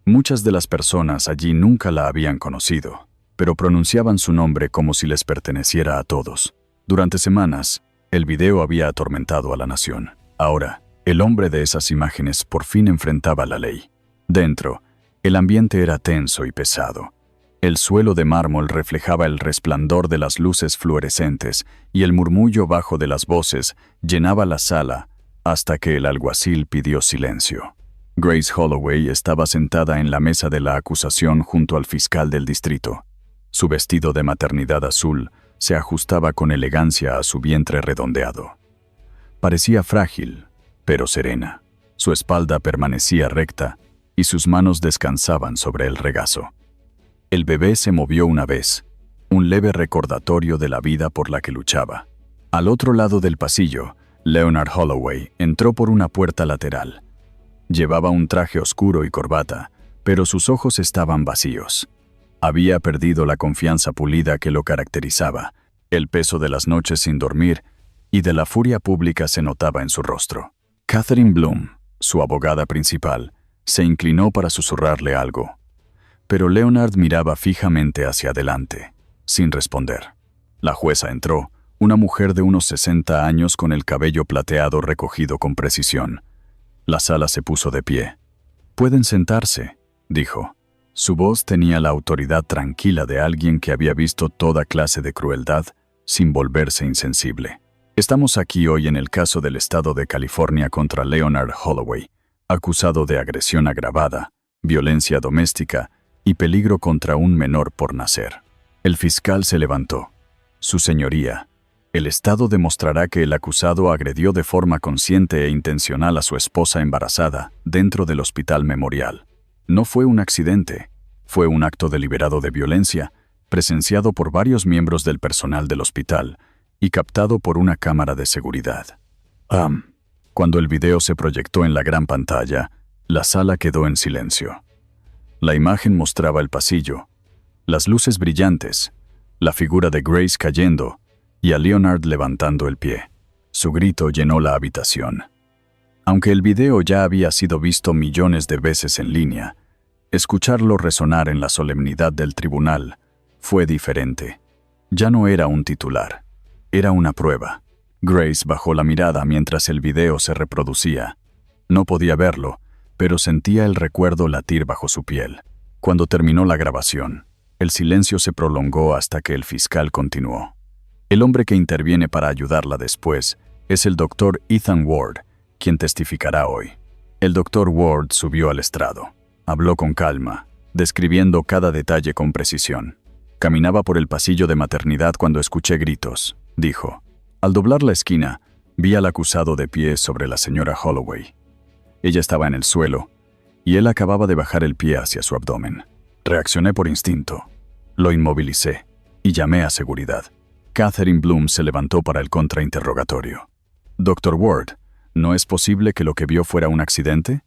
Muchas de las personas allí nunca la habían conocido, pero pronunciaban su nombre como si les perteneciera a todos. Durante semanas, el video había atormentado a la nación. Ahora, el hombre de esas imágenes por fin enfrentaba la ley. Dentro, el ambiente era tenso y pesado. El suelo de mármol reflejaba el resplandor de las luces fluorescentes y el murmullo bajo de las voces llenaba la sala hasta que el alguacil pidió silencio. Grace Holloway estaba sentada en la mesa de la acusación junto al fiscal del distrito. Su vestido de maternidad azul se ajustaba con elegancia a su vientre redondeado. Parecía frágil, pero serena. Su espalda permanecía recta y sus manos descansaban sobre el regazo. El bebé se movió una vez, un leve recordatorio de la vida por la que luchaba. Al otro lado del pasillo, Leonard Holloway entró por una puerta lateral. Llevaba un traje oscuro y corbata, pero sus ojos estaban vacíos. Había perdido la confianza pulida que lo caracterizaba. El peso de las noches sin dormir y de la furia pública se notaba en su rostro. Catherine Bloom, su abogada principal, se inclinó para susurrarle algo. Pero Leonard miraba fijamente hacia adelante. sin responder. La jueza entró, una mujer de unos 60 años con el cabello plateado recogido con precisión. La sala se puso de pie. «Pueden sentarse», dijo. Su voz tenía la autoridad tranquila de alguien que había visto toda clase de crueldad sin volverse insensible. «Estamos aquí hoy en el caso del estado de California contra Leonard Holloway, acusado de agresión agravada, violencia doméstica y peligro contra un menor por nacer». El fiscal se levantó. «Su señoría, el Estado demostrará que el acusado agredió de forma consciente e intencional a su esposa embarazada dentro del Hospital Memorial. No fue un accidente, fue un acto deliberado de violencia, presenciado por varios miembros del personal del hospital y captado por una cámara de seguridad». Cuando el video se proyectó en la gran pantalla, la sala quedó en silencio. La imagen mostraba el pasillo, las luces brillantes, la figura de Grace cayendo y a Leonard levantando el pie. Su grito llenó la habitación. Aunque el video ya había sido visto millones de veces en línea, escucharlo resonar en la solemnidad del tribunal fue diferente. Ya no era un titular, era una prueba. Grace bajó la mirada mientras el video se reproducía. No podía verlo, pero sentía el recuerdo latir bajo su piel. Cuando terminó la grabación, el silencio se prolongó hasta que el fiscal continuó. El hombre que interviene para ayudarla después es el Dr. Ethan Ward, quien testificará hoy. El Dr. Ward subió al estrado. Habló con calma, describiendo cada detalle con precisión. «Caminaba por el pasillo de maternidad cuando escuché gritos», dijo. «Al doblar la esquina, vi al acusado de pie sobre la señora Holloway. Ella estaba en el suelo, y él acababa de bajar el pie hacia su abdomen. Reaccioné por instinto. Lo inmovilicé y llamé a seguridad». Catherine Bloom se levantó para el contrainterrogatorio. «Dr. Ward, ¿no es posible que lo que vio fuera un accidente?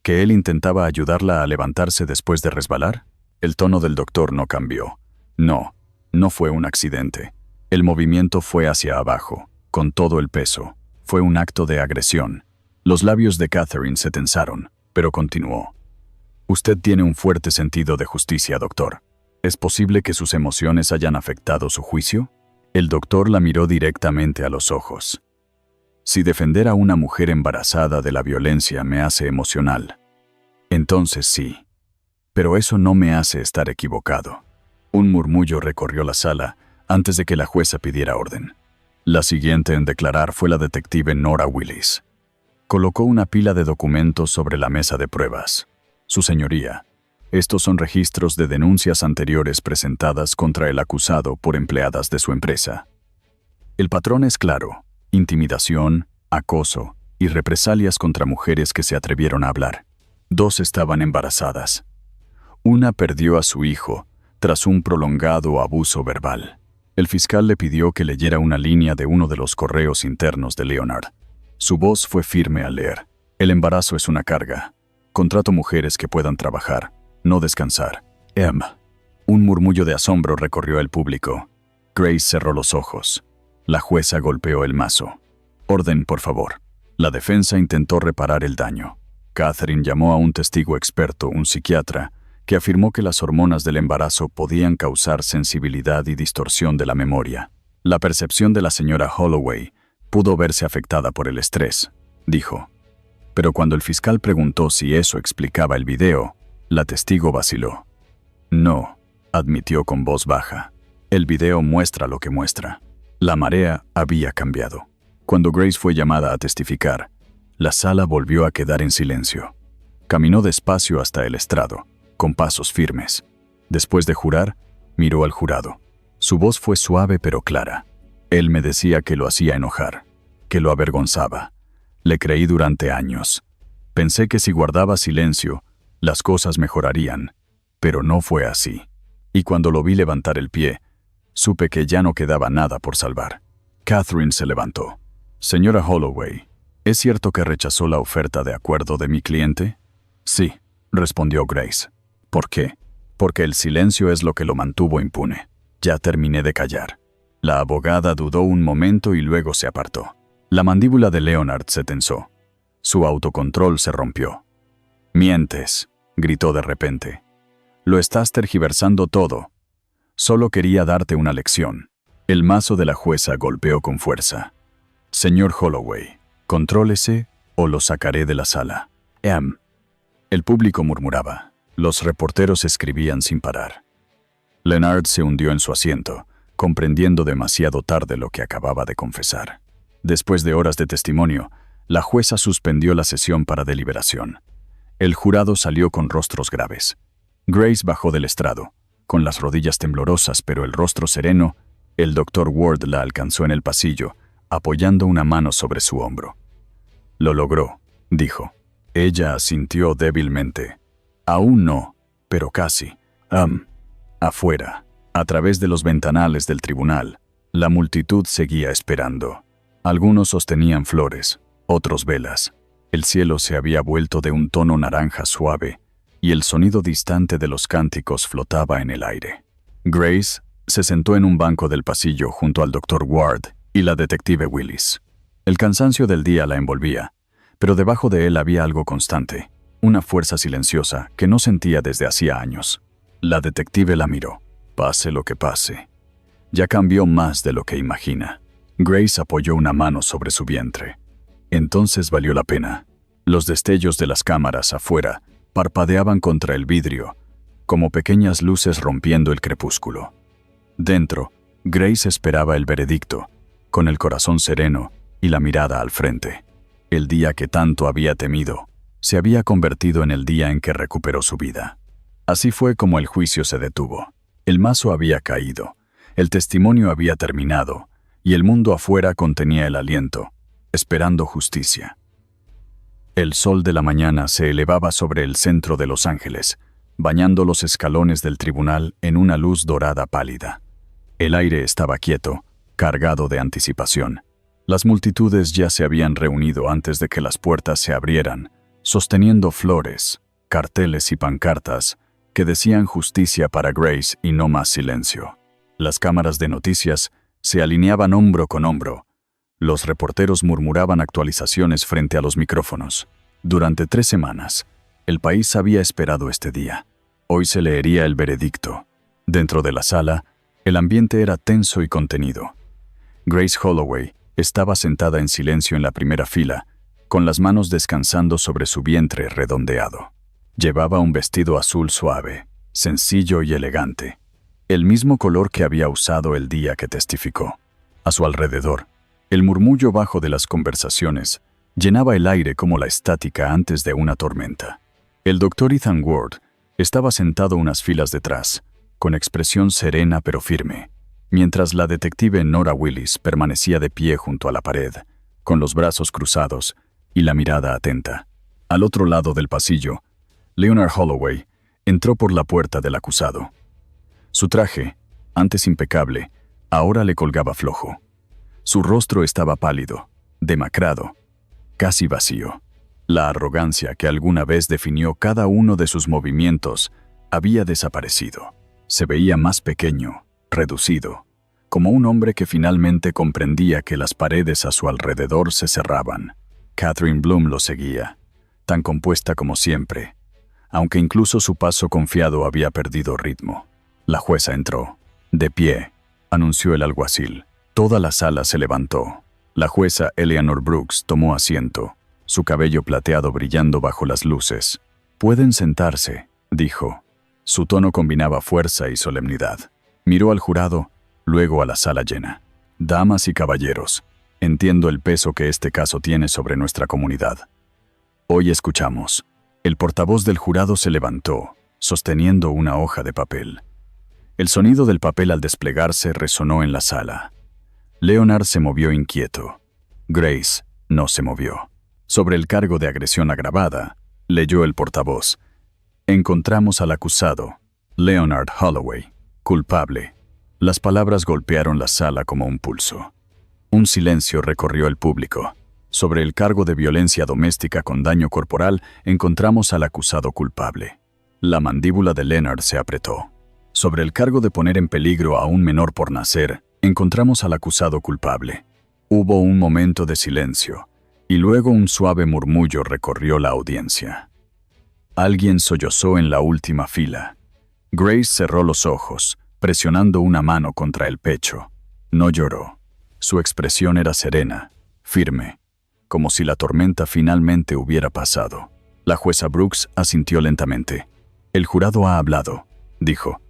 ¿Que él intentaba ayudarla a levantarse después de resbalar?» El tono del doctor no cambió. «No, no fue un accidente. El movimiento fue hacia abajo, con todo el peso. Fue un acto de agresión». Los labios de Catherine se tensaron, pero continuó. «Usted tiene un fuerte sentido de justicia, doctor. ¿Es posible que sus emociones hayan afectado su juicio?» El doctor la miró directamente a los ojos. «Si defender a una mujer embarazada de la violencia me hace emocional, entonces sí. Pero eso no me hace estar equivocado». Un murmullo recorrió la sala antes de que la jueza pidiera orden. La siguiente en declarar fue la detective Nora Willis. Colocó una pila de documentos sobre la mesa de pruebas. «Su señoría, estos son registros de denuncias anteriores presentadas contra el acusado por empleadas de su empresa. El patrón es claro: intimidación, acoso y represalias contra mujeres que se atrevieron a hablar. 2 estaban embarazadas. 1 perdió a su hijo tras un prolongado abuso verbal». El fiscal le pidió que leyera una línea de uno de los correos internos de Leonard. Su voz fue firme al leer. «El embarazo es una carga. Contrato mujeres que puedan trabajar, no descansar. Un murmullo de asombro recorrió el público. Grace cerró los ojos. La jueza golpeó el mazo. «Orden, por favor». La defensa intentó reparar el daño. Catherine llamó a un testigo experto, un psiquiatra, que afirmó que las hormonas del embarazo podían causar sensibilidad y distorsión de la memoria. «La percepción de la señora Holloway pudo verse afectada por el estrés», dijo. Pero cuando el fiscal preguntó si eso explicaba el video, la testigo vaciló. «No», admitió con voz baja. «El video muestra lo que muestra». La marea había cambiado. Cuando Grace fue llamada a testificar, la sala volvió a quedar en silencio. Caminó despacio hasta el estrado, con pasos firmes. Después de jurar, miró al jurado. Su voz fue suave pero clara. Él me decía que lo hacía enojar, que lo avergonzaba. Le creí durante años. Pensé que si guardaba silencio, las cosas mejorarían, pero no fue así. Y cuando lo vi levantar el pie, supe que ya no quedaba nada por salvar. Catherine se levantó. «Señora Holloway, ¿es cierto que rechazó la oferta de acuerdo de mi cliente?» «Sí», respondió Grace. «¿Por qué?» «Porque el silencio es lo que lo mantuvo impune. Ya terminé de callar». La abogada dudó un momento y luego se apartó. La mandíbula de Leonard se tensó. Su autocontrol se rompió. «Mientes», gritó de repente. «Lo estás tergiversando todo. Solo quería darte una lección. El mazo de la jueza golpeó con fuerza. Señor Holloway, contrólese o lo sacaré de la sala. El público murmuraba. Los reporteros escribían sin parar. Leonard se hundió en su asiento, comprendiendo demasiado tarde lo que acababa de confesar. Después de horas de testimonio, la jueza suspendió la sesión para deliberación. El jurado salió con rostros graves. Grace bajó del estrado, con las rodillas temblorosas pero el rostro sereno. El doctor Ward la alcanzó en el pasillo, apoyando una mano sobre su hombro. Lo logró, dijo. Ella asintió débilmente. Aún no, pero casi. Afuera, a través de los ventanales del tribunal, la multitud seguía esperando. Algunos sostenían flores, otros velas. El cielo se había vuelto de un tono naranja suave y el sonido distante de los cánticos flotaba en el aire. Grace se sentó en un banco del pasillo junto al doctor Ward y la detective Willis. El cansancio del día la envolvía, pero debajo de él había algo constante, una fuerza silenciosa que no sentía desde hacía años. La detective la miró. Pase lo que pase. Ya cambió más de lo que imagina. Grace apoyó una mano sobre su vientre. Entonces valió la pena. Los destellos de las cámaras afuera parpadeaban contra el vidrio, como pequeñas luces rompiendo el crepúsculo. Dentro, Grace esperaba el veredicto, con el corazón sereno y la mirada al frente. El día que tanto había temido se había convertido en el día en que recuperó su vida. Así fue como el juicio se detuvo. El mazo había caído, el testimonio había terminado, y el mundo afuera contenía el aliento, esperando justicia. El sol de la mañana se elevaba sobre el centro de Los Ángeles, bañando los escalones del tribunal en una luz dorada pálida. El aire estaba quieto, cargado de anticipación. Las multitudes ya se habían reunido antes de que las puertas se abrieran, sosteniendo flores, carteles y pancartas que decían justicia para Grace y no más silencio. Las cámaras de noticias se alineaban hombro con hombro. Los reporteros murmuraban actualizaciones frente a los micrófonos. Durante 3 semanas, el país había esperado este día. Hoy se leería el veredicto. Dentro de la sala, el ambiente era tenso y contenido. Grace Holloway estaba sentada en silencio en la primera fila, con las manos descansando sobre su vientre redondeado. Llevaba un vestido azul suave, sencillo y elegante, el mismo color que había usado el día que testificó. A su alrededor, el murmullo bajo de las conversaciones llenaba el aire como la estática antes de una tormenta. El doctor Ethan Ward estaba sentado unas filas detrás, con expresión serena pero firme, mientras la detective Nora Willis permanecía de pie junto a la pared, con los brazos cruzados y la mirada atenta. Al otro lado del pasillo, Leonard Holloway entró por la puerta del acusado. Su traje, antes impecable, ahora le colgaba flojo. Su rostro estaba pálido, demacrado, casi vacío. La arrogancia que alguna vez definió cada uno de sus movimientos había desaparecido. Se veía más pequeño, reducido, como un hombre que finalmente comprendía que las paredes a su alrededor se cerraban. Catherine Bloom lo seguía, tan compuesta como siempre, aunque incluso su paso confiado había perdido ritmo. La jueza entró. De pie, anunció el alguacil. Toda la sala se levantó. La jueza Eleanor Brooks tomó asiento, su cabello plateado brillando bajo las luces. «Pueden sentarse», dijo. Su tono combinaba fuerza y solemnidad. Miró al jurado, luego a la sala llena. «Damas y caballeros, entiendo el peso que este caso tiene sobre nuestra comunidad. Hoy escuchamos». El portavoz del jurado se levantó, sosteniendo una hoja de papel. El sonido del papel al desplegarse resonó en la sala. Leonard se movió inquieto. Grace no se movió. Sobre el cargo de agresión agravada, leyó el portavoz. Encontramos al acusado, Leonard Holloway, culpable. Las palabras golpearon la sala como un pulso. Un silencio recorrió el público. Sobre el cargo de violencia doméstica con daño corporal, encontramos al acusado culpable. La mandíbula de Leonard se apretó. Sobre el cargo de poner en peligro a un menor por nacer, encontramos al acusado culpable. Hubo un momento de silencio, y luego un suave murmullo recorrió la audiencia. Alguien sollozó en la última fila. Grace cerró los ojos, presionando una mano contra el pecho. No lloró. Su expresión era serena, firme, como si la tormenta finalmente hubiera pasado. La jueza Brooks asintió lentamente. «El jurado ha hablado», dijo.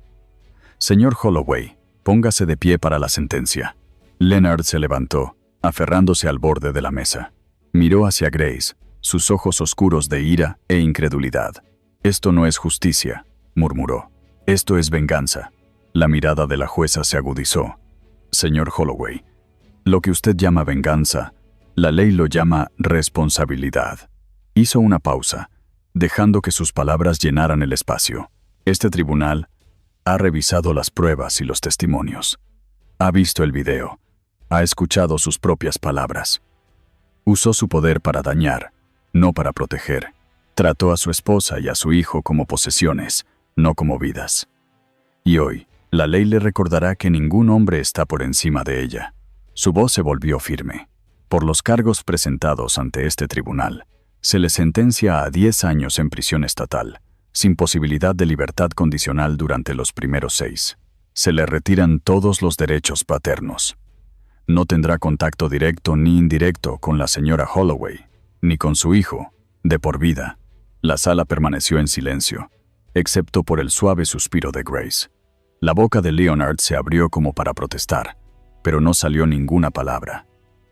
«Señor Holloway, póngase de pie para la sentencia». Leonard se levantó, aferrándose al borde de la mesa. Miró hacia Grace, sus ojos oscuros de ira e incredulidad. «Esto no es justicia», murmuró. «Esto es venganza». La mirada de la jueza se agudizó. «Señor Holloway, lo que usted llama venganza, la ley lo llama responsabilidad». Hizo una pausa, dejando que sus palabras llenaran el espacio. «Este tribunal ha revisado las pruebas y los testimonios. Ha visto el video. Ha escuchado sus propias palabras. Usó su poder para dañar, no para proteger. Trató a su esposa y a su hijo como posesiones, no como vidas. Y hoy, la ley le recordará que ningún hombre está por encima de ella». Su voz se volvió firme. «Por los cargos presentados ante este tribunal, se le sentencia a 10 años en prisión estatal, sin posibilidad de libertad condicional durante los primeros 6. Se le retiran todos los derechos paternos. No tendrá contacto directo ni indirecto con la señora Holloway, ni con su hijo, de por vida». La sala permaneció en silencio, excepto por el suave suspiro de Grace. La boca de Leonard se abrió como para protestar, pero no salió ninguna palabra.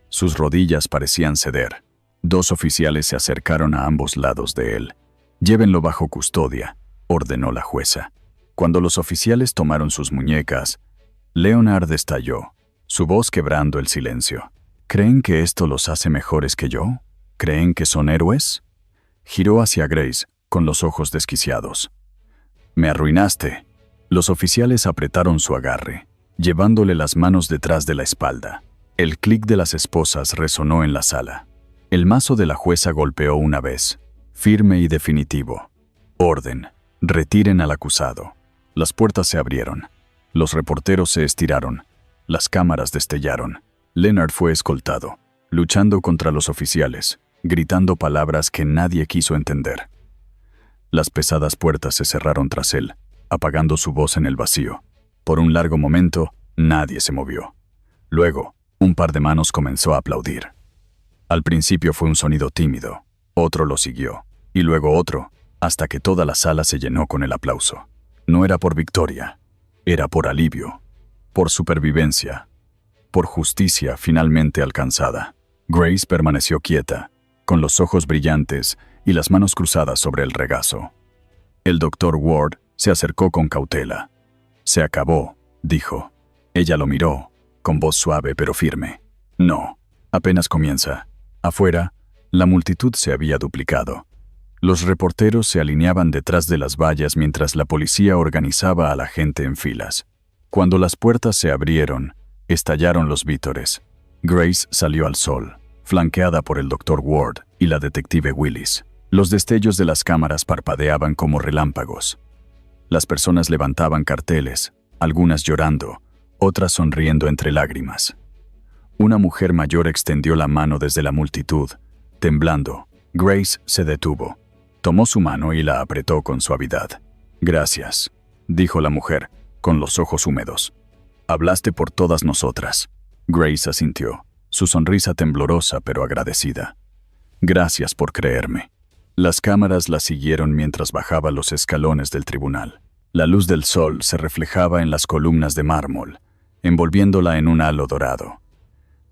Sus rodillas parecían ceder. 2 oficiales se acercaron a ambos lados de él. «Llévenlo bajo custodia», ordenó la jueza. Cuando los oficiales tomaron sus muñecas, Leonard estalló, su voz quebrando el silencio. «¿Creen que esto los hace mejores que yo? ¿Creen que son héroes?». Giró hacia Grace, con los ojos desquiciados. «Me arruinaste». Los oficiales apretaron su agarre, llevándole las manos detrás de la espalda. El clic de las esposas resonó en la sala. El mazo de la jueza golpeó una vez, firme y definitivo. «Orden. Retiren al acusado». Las puertas se abrieron. Los reporteros se estiraron. Las cámaras destellaron. Leonard fue escoltado, luchando contra los oficiales, gritando palabras que nadie quiso entender. Las pesadas puertas se cerraron tras él, apagando su voz en el vacío. Por un largo momento, nadie se movió. Luego, un par de manos comenzó a aplaudir. Al principio fue un sonido tímido, otro lo siguió, y luego otro, hasta que toda la sala se llenó con el aplauso. No era por victoria, era por alivio, por supervivencia, por justicia finalmente alcanzada. Grace permaneció quieta, con los ojos brillantes y las manos cruzadas sobre el regazo. El doctor Ward se acercó con cautela. «Se acabó», dijo. Ella lo miró, con voz suave pero firme. «No, apenas comienza». Afuera, la multitud se había duplicado. Los reporteros se alineaban detrás de las vallas mientras la policía organizaba a la gente en filas. Cuando las puertas se abrieron, estallaron los vítores. Grace salió al sol, flanqueada por el Dr. Ward y la detective Willis. Los destellos de las cámaras parpadeaban como relámpagos. Las personas levantaban carteles, algunas llorando, otras sonriendo entre lágrimas. Una mujer mayor extendió la mano desde la multitud, temblando. Grace se detuvo. Tomó su mano y la apretó con suavidad. «Gracias», dijo la mujer, con los ojos húmedos. «Hablaste por todas nosotras». Grace asintió, su sonrisa temblorosa pero agradecida. «Gracias por creerme». Las cámaras la siguieron mientras bajaba los escalones del tribunal. La luz del sol se reflejaba en las columnas de mármol, envolviéndola en un halo dorado.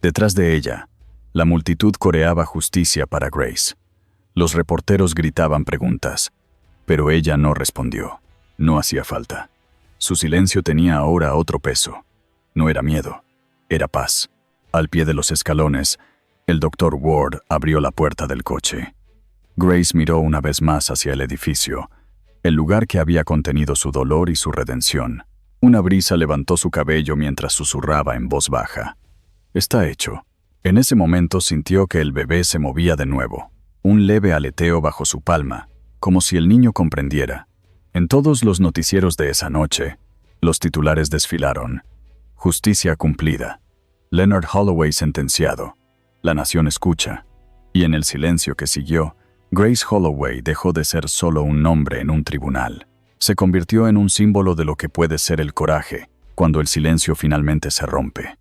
Detrás de ella, la multitud coreaba justicia para Grace. Los reporteros gritaban preguntas, pero ella no respondió. No hacía falta. Su silencio tenía ahora otro peso. No era miedo, era paz. Al pie de los escalones, el Dr. Ward abrió la puerta del coche. Grace miró una vez más hacia el edificio, el lugar que había contenido su dolor y su redención. Una brisa levantó su cabello mientras susurraba en voz baja. «Está hecho». En ese momento sintió que el bebé se movía de nuevo, un leve aleteo bajo su palma, como si el niño comprendiera. En todos los noticieros de esa noche, los titulares desfilaron. Justicia cumplida. Leonard Holloway sentenciado. La nación escucha. Y en el silencio que siguió, Grace Holloway dejó de ser solo un nombre en un tribunal. Se convirtió en un símbolo de lo que puede ser el coraje, cuando el silencio finalmente se rompe.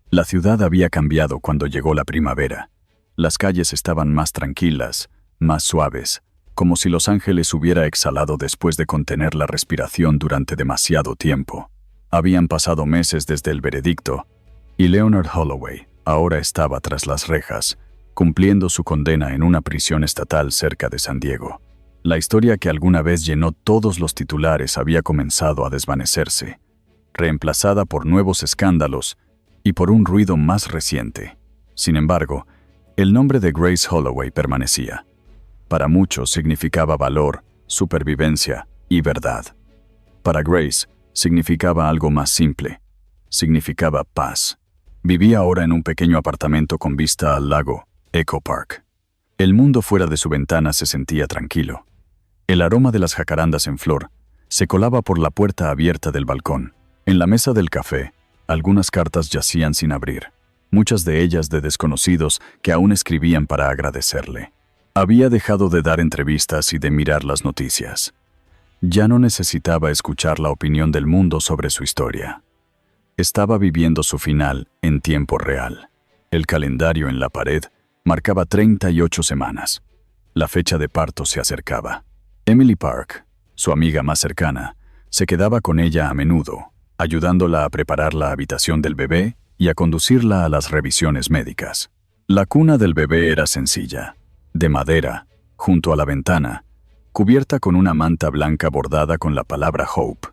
La ciudad había cambiado cuando llegó la primavera. Las calles estaban más tranquilas, más suaves, como si Los Ángeles hubiera exhalado después de contener la respiración durante demasiado tiempo. Habían pasado meses desde el veredicto, y Leonard Holloway ahora estaba tras las rejas, cumpliendo su condena en una prisión estatal cerca de San Diego. La historia que alguna vez llenó todos los titulares había comenzado a desvanecerse, reemplazada por nuevos escándalos y por un ruido más reciente. Sin embargo, el nombre de Grace Holloway permanecía. Para muchos significaba valor, supervivencia y verdad. Para Grace significaba algo más simple. Significaba paz. Vivía ahora en un pequeño apartamento con vista al lago Echo Park. El mundo fuera de su ventana se sentía tranquilo. El aroma de las jacarandas en flor se colaba por la puerta abierta del balcón. En la mesa del café, algunas cartas yacían sin abrir, muchas de ellas de desconocidos que aún escribían para agradecerle. Había dejado de dar entrevistas y de mirar las noticias. Ya no necesitaba escuchar la opinión del mundo sobre su historia. Estaba viviendo su final en tiempo real. El calendario en la pared marcaba 38 semanas. La fecha de parto se acercaba. Emily Park, su amiga más cercana, se quedaba con ella a menudo, ayudándola a preparar la habitación del bebé y a conducirla a las revisiones médicas. La cuna del bebé era sencilla, de madera, junto a la ventana, cubierta con una manta blanca bordada con la palabra Hope.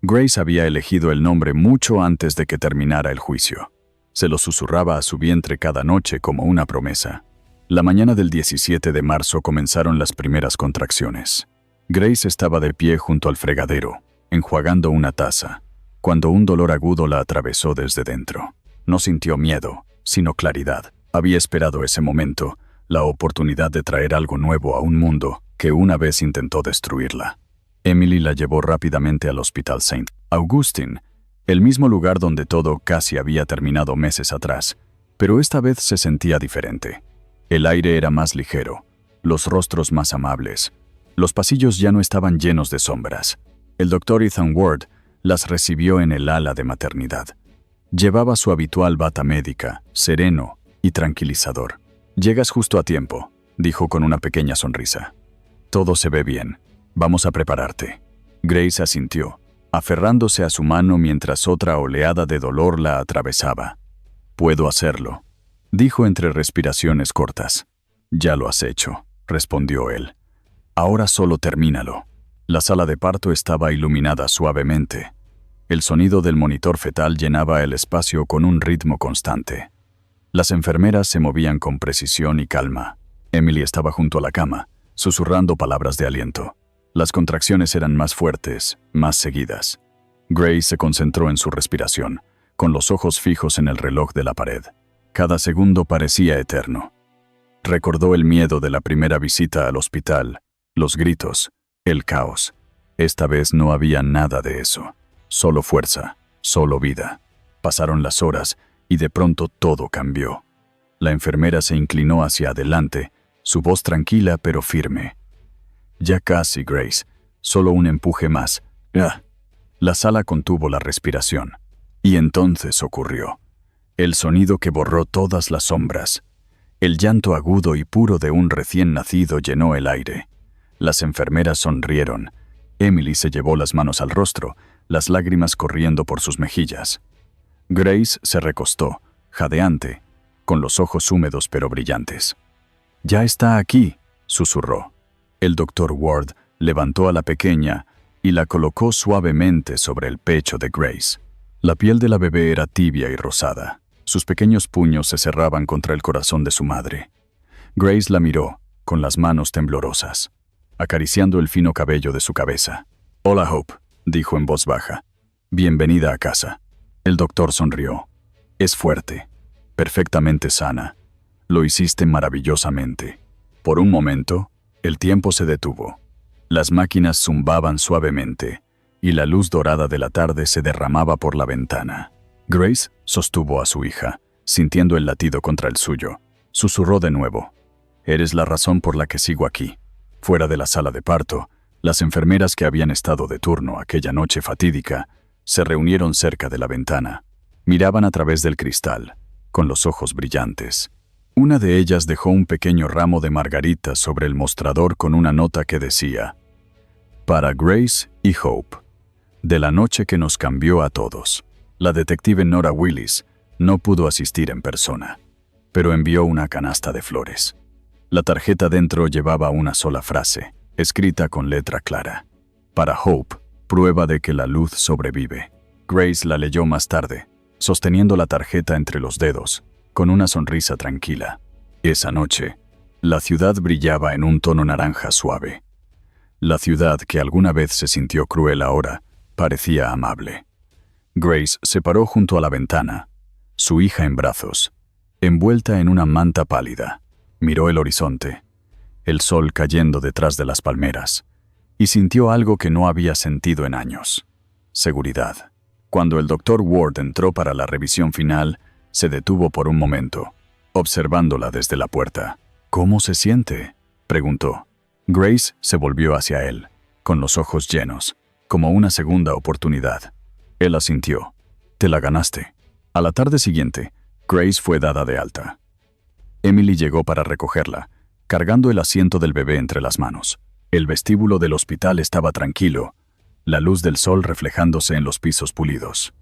Grace había elegido el nombre mucho antes de que terminara el juicio. Se lo susurraba a su vientre cada noche como una promesa. La mañana del 17 de marzo comenzaron las primeras contracciones. Grace estaba de pie junto al fregadero, enjuagando una taza, cuando un dolor agudo la atravesó desde dentro. No sintió miedo, sino claridad. Había esperado ese momento, la oportunidad de traer algo nuevo a un mundo que una vez intentó destruirla. Emily la llevó rápidamente al Hospital St. Augustine, el mismo lugar donde todo casi había terminado meses atrás, pero esta vez se sentía diferente. El aire era más ligero, los rostros más amables. Los pasillos ya no estaban llenos de sombras. El doctor Ethan Ward las recibió en el ala de maternidad. Llevaba su habitual bata médica, sereno y tranquilizador. «Llegas justo a tiempo», dijo con una pequeña sonrisa. «Todo se ve bien. Vamos a prepararte». Grace asintió, aferrándose a su mano mientras otra oleada de dolor la atravesaba. «Puedo hacerlo», dijo entre respiraciones cortas. «Ya lo has hecho», respondió él. «Ahora solo termínalo». La sala de parto estaba iluminada suavemente. El sonido del monitor fetal llenaba el espacio con un ritmo constante. Las enfermeras se movían con precisión y calma. Emily estaba junto a la cama, susurrando palabras de aliento. Las contracciones eran más fuertes, más seguidas. Grace se concentró en su respiración, con los ojos fijos en el reloj de la pared. Cada segundo parecía eterno. Recordó el miedo de la primera visita al hospital, los gritos, el caos. Esta vez no había nada de eso. Solo fuerza, solo vida. Pasaron las horas y de pronto todo cambió. La enfermera se inclinó hacia adelante, su voz tranquila pero firme. «Ya casi, Grace. Solo un empuje más». «Ah». La sala contuvo la respiración. Y entonces ocurrió. El sonido que borró todas las sombras. El llanto agudo y puro de un recién nacido llenó el aire. Las enfermeras sonrieron. Emily se llevó las manos al rostro, las lágrimas corriendo por sus mejillas. Grace se recostó, jadeante, con los ojos húmedos pero brillantes. «Ya está aquí», susurró. El doctor Ward levantó a la pequeña y la colocó suavemente sobre el pecho de Grace. La piel de la bebé era tibia y rosada. Sus pequeños puños se cerraban contra el corazón de su madre. Grace la miró, con las manos temblorosas, acariciando el fino cabello de su cabeza. «Hola, Hope», dijo en voz baja. «Bienvenida a casa». El doctor sonrió. «Es fuerte, perfectamente sana. Lo hiciste maravillosamente». Por un momento, el tiempo se detuvo. Las máquinas zumbaban suavemente, y la luz dorada de la tarde se derramaba por la ventana. Grace sostuvo a su hija, sintiendo el latido contra el suyo. Susurró de nuevo. «Eres la razón por la que sigo aquí». Fuera de la sala de parto, las enfermeras que habían estado de turno aquella noche fatídica Se reunieron cerca de la ventana. Miraban a través del cristal, con los ojos brillantes. Una de ellas dejó un pequeño ramo de margaritas sobre el mostrador con una nota que decía: «Para Grace y Hope, de la noche que nos cambió a todos». La detective Nora Willis no pudo asistir en persona, pero envió una canasta de flores. La tarjeta dentro llevaba una sola frase, escrita con letra clara: «Para Hope, prueba de que la luz sobrevive». Grace la leyó más tarde, sosteniendo la tarjeta entre los dedos, con una sonrisa tranquila. Esa noche, la ciudad brillaba en un tono naranja suave. La ciudad que alguna vez se sintió cruel ahora parecía amable. Grace se paró junto a la ventana, su hija en brazos, envuelta en una manta pálida. Miró el horizonte, el sol cayendo detrás de las palmeras, y sintió algo que no había sentido en años: seguridad. Cuando el Dr. Ward entró para la revisión final, se detuvo por un momento, observándola desde la puerta. «¿Cómo se siente?», preguntó. Grace se volvió hacia él, con los ojos llenos, como una segunda oportunidad. Él asintió. «Te la ganaste». A la tarde siguiente, Grace fue dada de alta. Emily llegó para recogerla, cargando el asiento del bebé entre las manos. El vestíbulo del hospital estaba tranquilo, la luz del sol reflejándose en los pisos pulidos.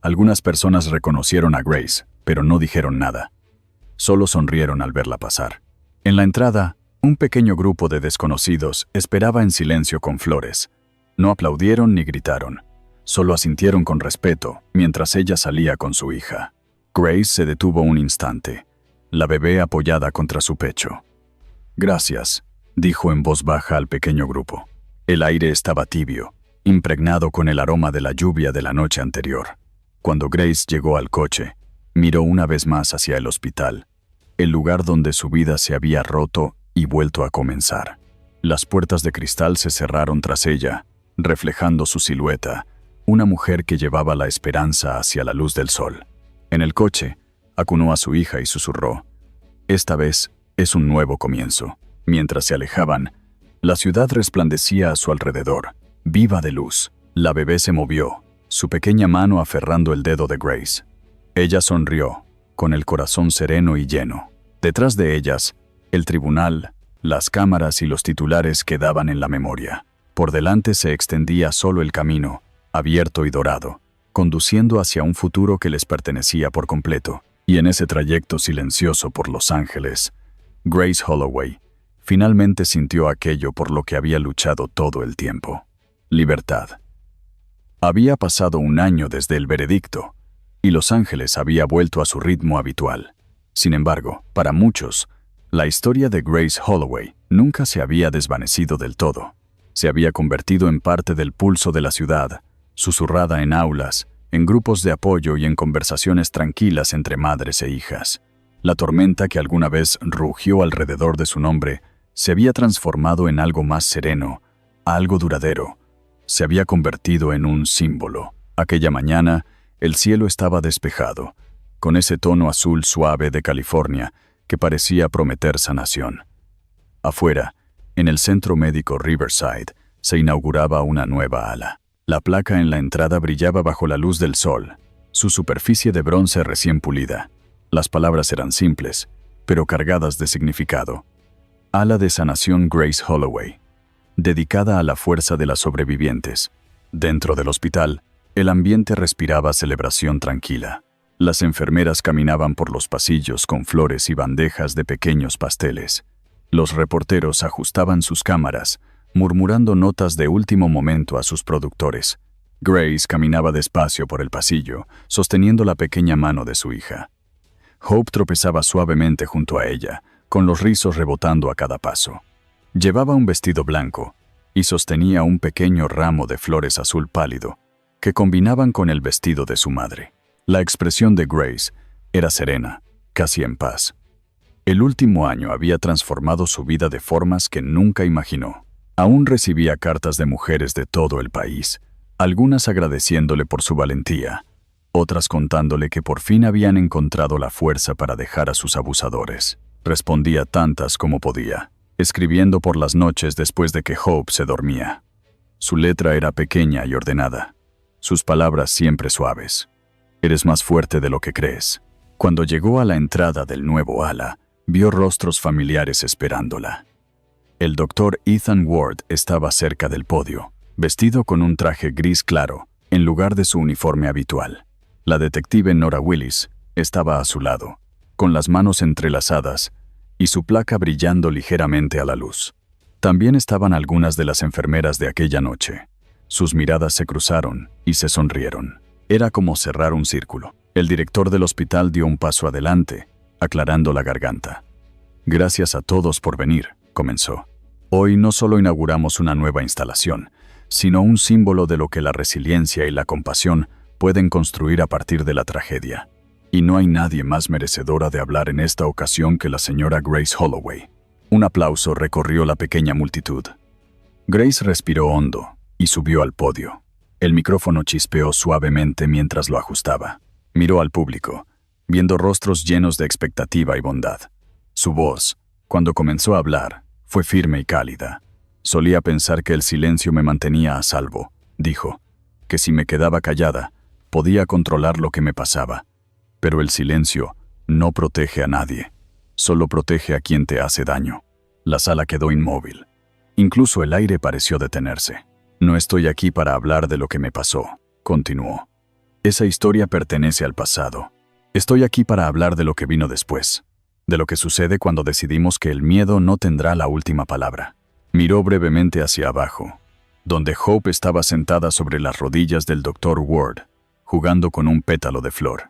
Algunas personas reconocieron a Grace, pero no dijeron nada. Solo sonrieron al verla pasar. En la entrada, un pequeño grupo de desconocidos esperaba en silencio con flores. No aplaudieron ni gritaron. Solo asintieron con respeto mientras ella salía con su hija. Grace se detuvo un instante, la bebé apoyada contra su pecho. «Gracias», dijo en voz baja al pequeño grupo. El aire estaba tibio, impregnado con el aroma de la lluvia de la noche anterior. Cuando Grace llegó al coche, miró una vez más hacia el hospital, el lugar donde su vida se había roto y vuelto a comenzar. Las puertas de cristal se cerraron tras ella, reflejando su silueta, una mujer que llevaba la esperanza hacia la luz del sol. En el coche, acunó a su hija y susurró: «Esta vez es un nuevo comienzo». Mientras se alejaban, la ciudad resplandecía a su alrededor, viva de luz. La bebé se movió, su pequeña mano aferrando el dedo de Grace. Ella sonrió, con el corazón sereno y lleno. Detrás de ellas, el tribunal, las cámaras y los titulares quedaban en la memoria. Por delante se extendía solo el camino, abierto y dorado, conduciendo hacia un futuro que les pertenecía por completo. Y en ese trayecto silencioso por Los Ángeles, Grace Holloway finalmente sintió aquello por lo que había luchado todo el tiempo: libertad. Había pasado un año desde el veredicto, y Los Ángeles había vuelto a su ritmo habitual. Sin embargo, para muchos, la historia de Grace Holloway nunca se había desvanecido del todo. Se había convertido en parte del pulso de la ciudad, susurrada en aulas, en grupos de apoyo y en conversaciones tranquilas entre madres e hijas. La tormenta que alguna vez rugió alrededor de su nombre se había transformado en algo más sereno, algo duradero. Se había convertido en un símbolo. Aquella mañana, el cielo estaba despejado, con ese tono azul suave de California que parecía prometer sanación. Afuera, en el centro médico Riverside, se inauguraba una nueva ala. La placa en la entrada brillaba bajo la luz del sol, su superficie de bronce recién pulida. Las palabras eran simples, pero cargadas de significado. Ala de sanación Grace Holloway, dedicada a la fuerza de las sobrevivientes. Dentro del hospital, el ambiente respiraba celebración tranquila. Las enfermeras caminaban por los pasillos con flores y bandejas de pequeños pasteles. Los reporteros ajustaban sus cámaras, murmurando notas de último momento a sus productores. Grace caminaba despacio por el pasillo, sosteniendo la pequeña mano de su hija. Hope tropezaba suavemente junto a ella, con los rizos rebotando a cada paso. Llevaba un vestido blanco y sostenía un pequeño ramo de flores azul pálido que combinaban con el vestido de su madre. La expresión de Grace era serena, casi en paz. El último año había transformado su vida de formas que nunca imaginó. Aún recibía cartas de mujeres de todo el país, algunas agradeciéndole por su valentía, otras contándole que por fin habían encontrado la fuerza para dejar a sus abusadores. Respondía tantas como podía, escribiendo por las noches después de que Hope se dormía. Su letra era pequeña y ordenada. sus palabras siempre suaves. Eres más fuerte de lo que crees. Cuando llegó a la entrada del nuevo ala, vio rostros familiares esperándola. El doctor Ethan Ward estaba cerca del podio, vestido con un traje gris claro, en lugar de su uniforme habitual. La detective Nora Willis estaba a su lado, con las manos entrelazadas y su placa brillando ligeramente a la luz. También estaban algunas de las enfermeras de aquella noche. Sus miradas se cruzaron y se sonrieron. Era como cerrar un círculo. El director del hospital dio un paso adelante, aclarando la garganta. Gracias a todos por venir, comenzó. Hoy no solo inauguramos una nueva instalación, sino un símbolo de lo que la resiliencia y la compasión pueden construir a partir de la tragedia. Y no hay nadie más merecedora de hablar en esta ocasión que la señora Grace Holloway. Un aplauso recorrió la pequeña multitud. Grace respiró hondo y subió al podio. El micrófono chispeó suavemente mientras lo ajustaba. Miró al público, viendo rostros llenos de expectativa y bondad. Su voz, cuando comenzó a hablar, fue firme y cálida. Solía pensar que el silencio me mantenía a salvo, dijo, que si me quedaba callada, podía controlar lo que me pasaba. Pero el silencio no protege a nadie, solo protege a quien te hace daño. La sala quedó inmóvil. Incluso el aire pareció detenerse. No estoy aquí para hablar de lo que me pasó, continuó. Esa historia pertenece al pasado. Estoy aquí para hablar de lo que vino después, de lo que sucede cuando decidimos que el miedo no tendrá la última palabra. Miró brevemente hacia abajo, donde Hope estaba sentada sobre las rodillas del Dr. Ward, jugando con un pétalo de flor.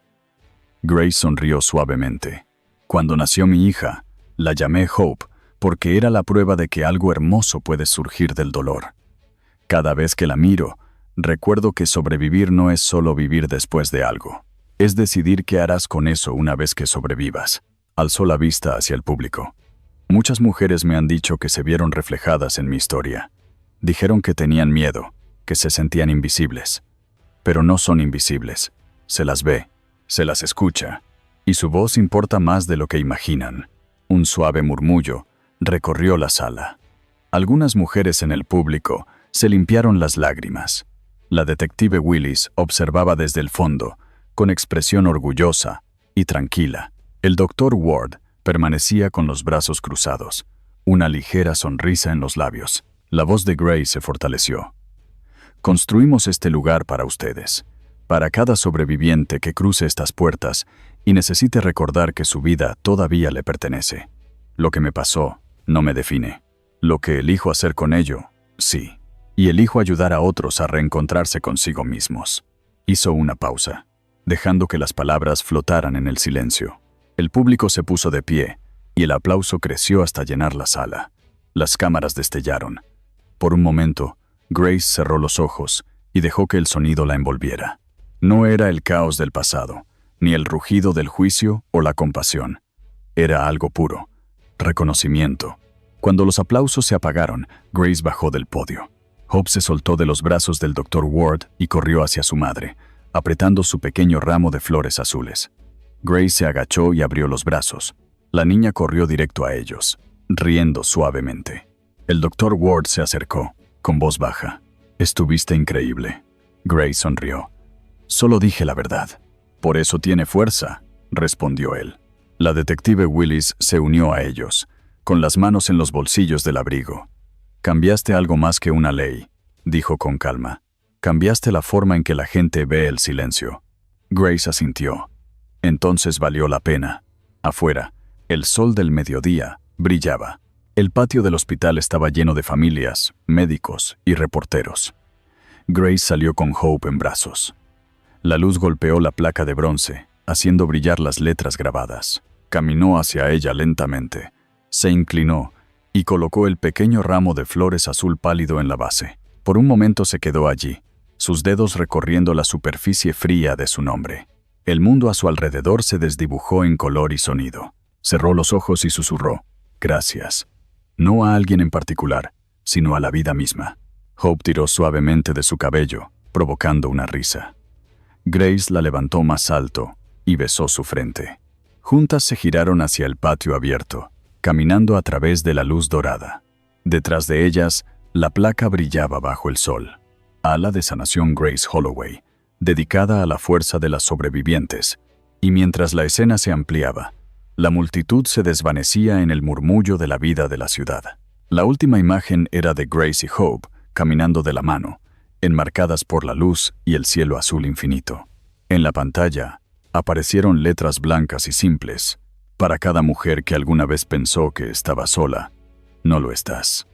Grace sonrió suavemente. Cuando nació mi hija, la llamé Hope porque era la prueba de que algo hermoso puede surgir del dolor. Cada vez que la miro, recuerdo que sobrevivir no es solo vivir después de algo. Es decidir qué harás con eso una vez que sobrevivas. Alzó la vista hacia el público. Muchas mujeres me han dicho que se vieron reflejadas en mi historia. Dijeron que tenían miedo, que se sentían invisibles. Pero no son invisibles. Se las ve, se las escucha, y su voz importa más de lo que imaginan. Un suave murmullo recorrió la sala. Algunas mujeres en el público se limpiaron las lágrimas. La detective Willis observaba desde el fondo, con expresión orgullosa y tranquila. El Dr. Ward permanecía con los brazos cruzados, una ligera sonrisa en los labios. La voz de Grace se fortaleció. Construimos este lugar para ustedes, para cada sobreviviente que cruce estas puertas y necesite recordar que su vida todavía le pertenece. Lo que me pasó no me define. Lo que elijo hacer con ello, sí. Y elijo ayudar a otros a reencontrarse consigo mismos. Hizo una pausa, dejando que las palabras flotaran en el silencio. El público se puso de pie, y el aplauso creció hasta llenar la sala. Las cámaras destellaron. Por un momento, Grace cerró los ojos y dejó que el sonido la envolviera. No era el caos del pasado, ni el rugido del juicio o la compasión. Era algo puro, reconocimiento. Cuando los aplausos se apagaron, Grace bajó del podio. Hope se soltó de los brazos del Dr. Ward y corrió hacia su madre, apretando su pequeño ramo de flores azules. Grace se agachó y abrió los brazos. La niña corrió directo a ellos, riendo suavemente. El Dr. Ward se acercó, con voz baja. «Estuviste increíble». Grace sonrió. «Solo dije la verdad». «Por eso tiene fuerza», respondió él. La detective Willis se unió a ellos, con las manos en los bolsillos del abrigo. «Cambiaste algo más que una ley», dijo con calma. «Cambiaste la forma en que la gente ve el silencio». Grace asintió. Entonces valió la pena. Afuera, el sol del mediodía brillaba. El patio del hospital estaba lleno de familias, médicos y reporteros. Grace salió con Hope en brazos. La luz golpeó la placa de bronce, haciendo brillar las letras grabadas. Caminó hacia ella lentamente, se inclinó y colocó el pequeño ramo de flores azul pálido en la base. Por un momento se quedó allí, sus dedos recorriendo la superficie fría de su nombre. El mundo a su alrededor se desdibujó en color y sonido. Cerró los ojos y susurró, «Gracias». No a alguien en particular, sino a la vida misma. Hope tiró suavemente de su cabello, provocando una risa. Grace la levantó más alto y besó su frente. Juntas se giraron hacia el patio abierto, caminando a través de la luz dorada. Detrás de ellas, la placa brillaba bajo el sol. ala de sanación Grace Holloway, dedicada a la fuerza de las sobrevivientes, y mientras la escena se ampliaba, la multitud se desvanecía en el murmullo de la vida de la ciudad. La última imagen era de Grace y Hope caminando de la mano, enmarcadas por la luz y el cielo azul infinito. En la pantalla aparecieron letras blancas y simples. Para cada mujer que alguna vez pensó que estaba sola, no lo estás.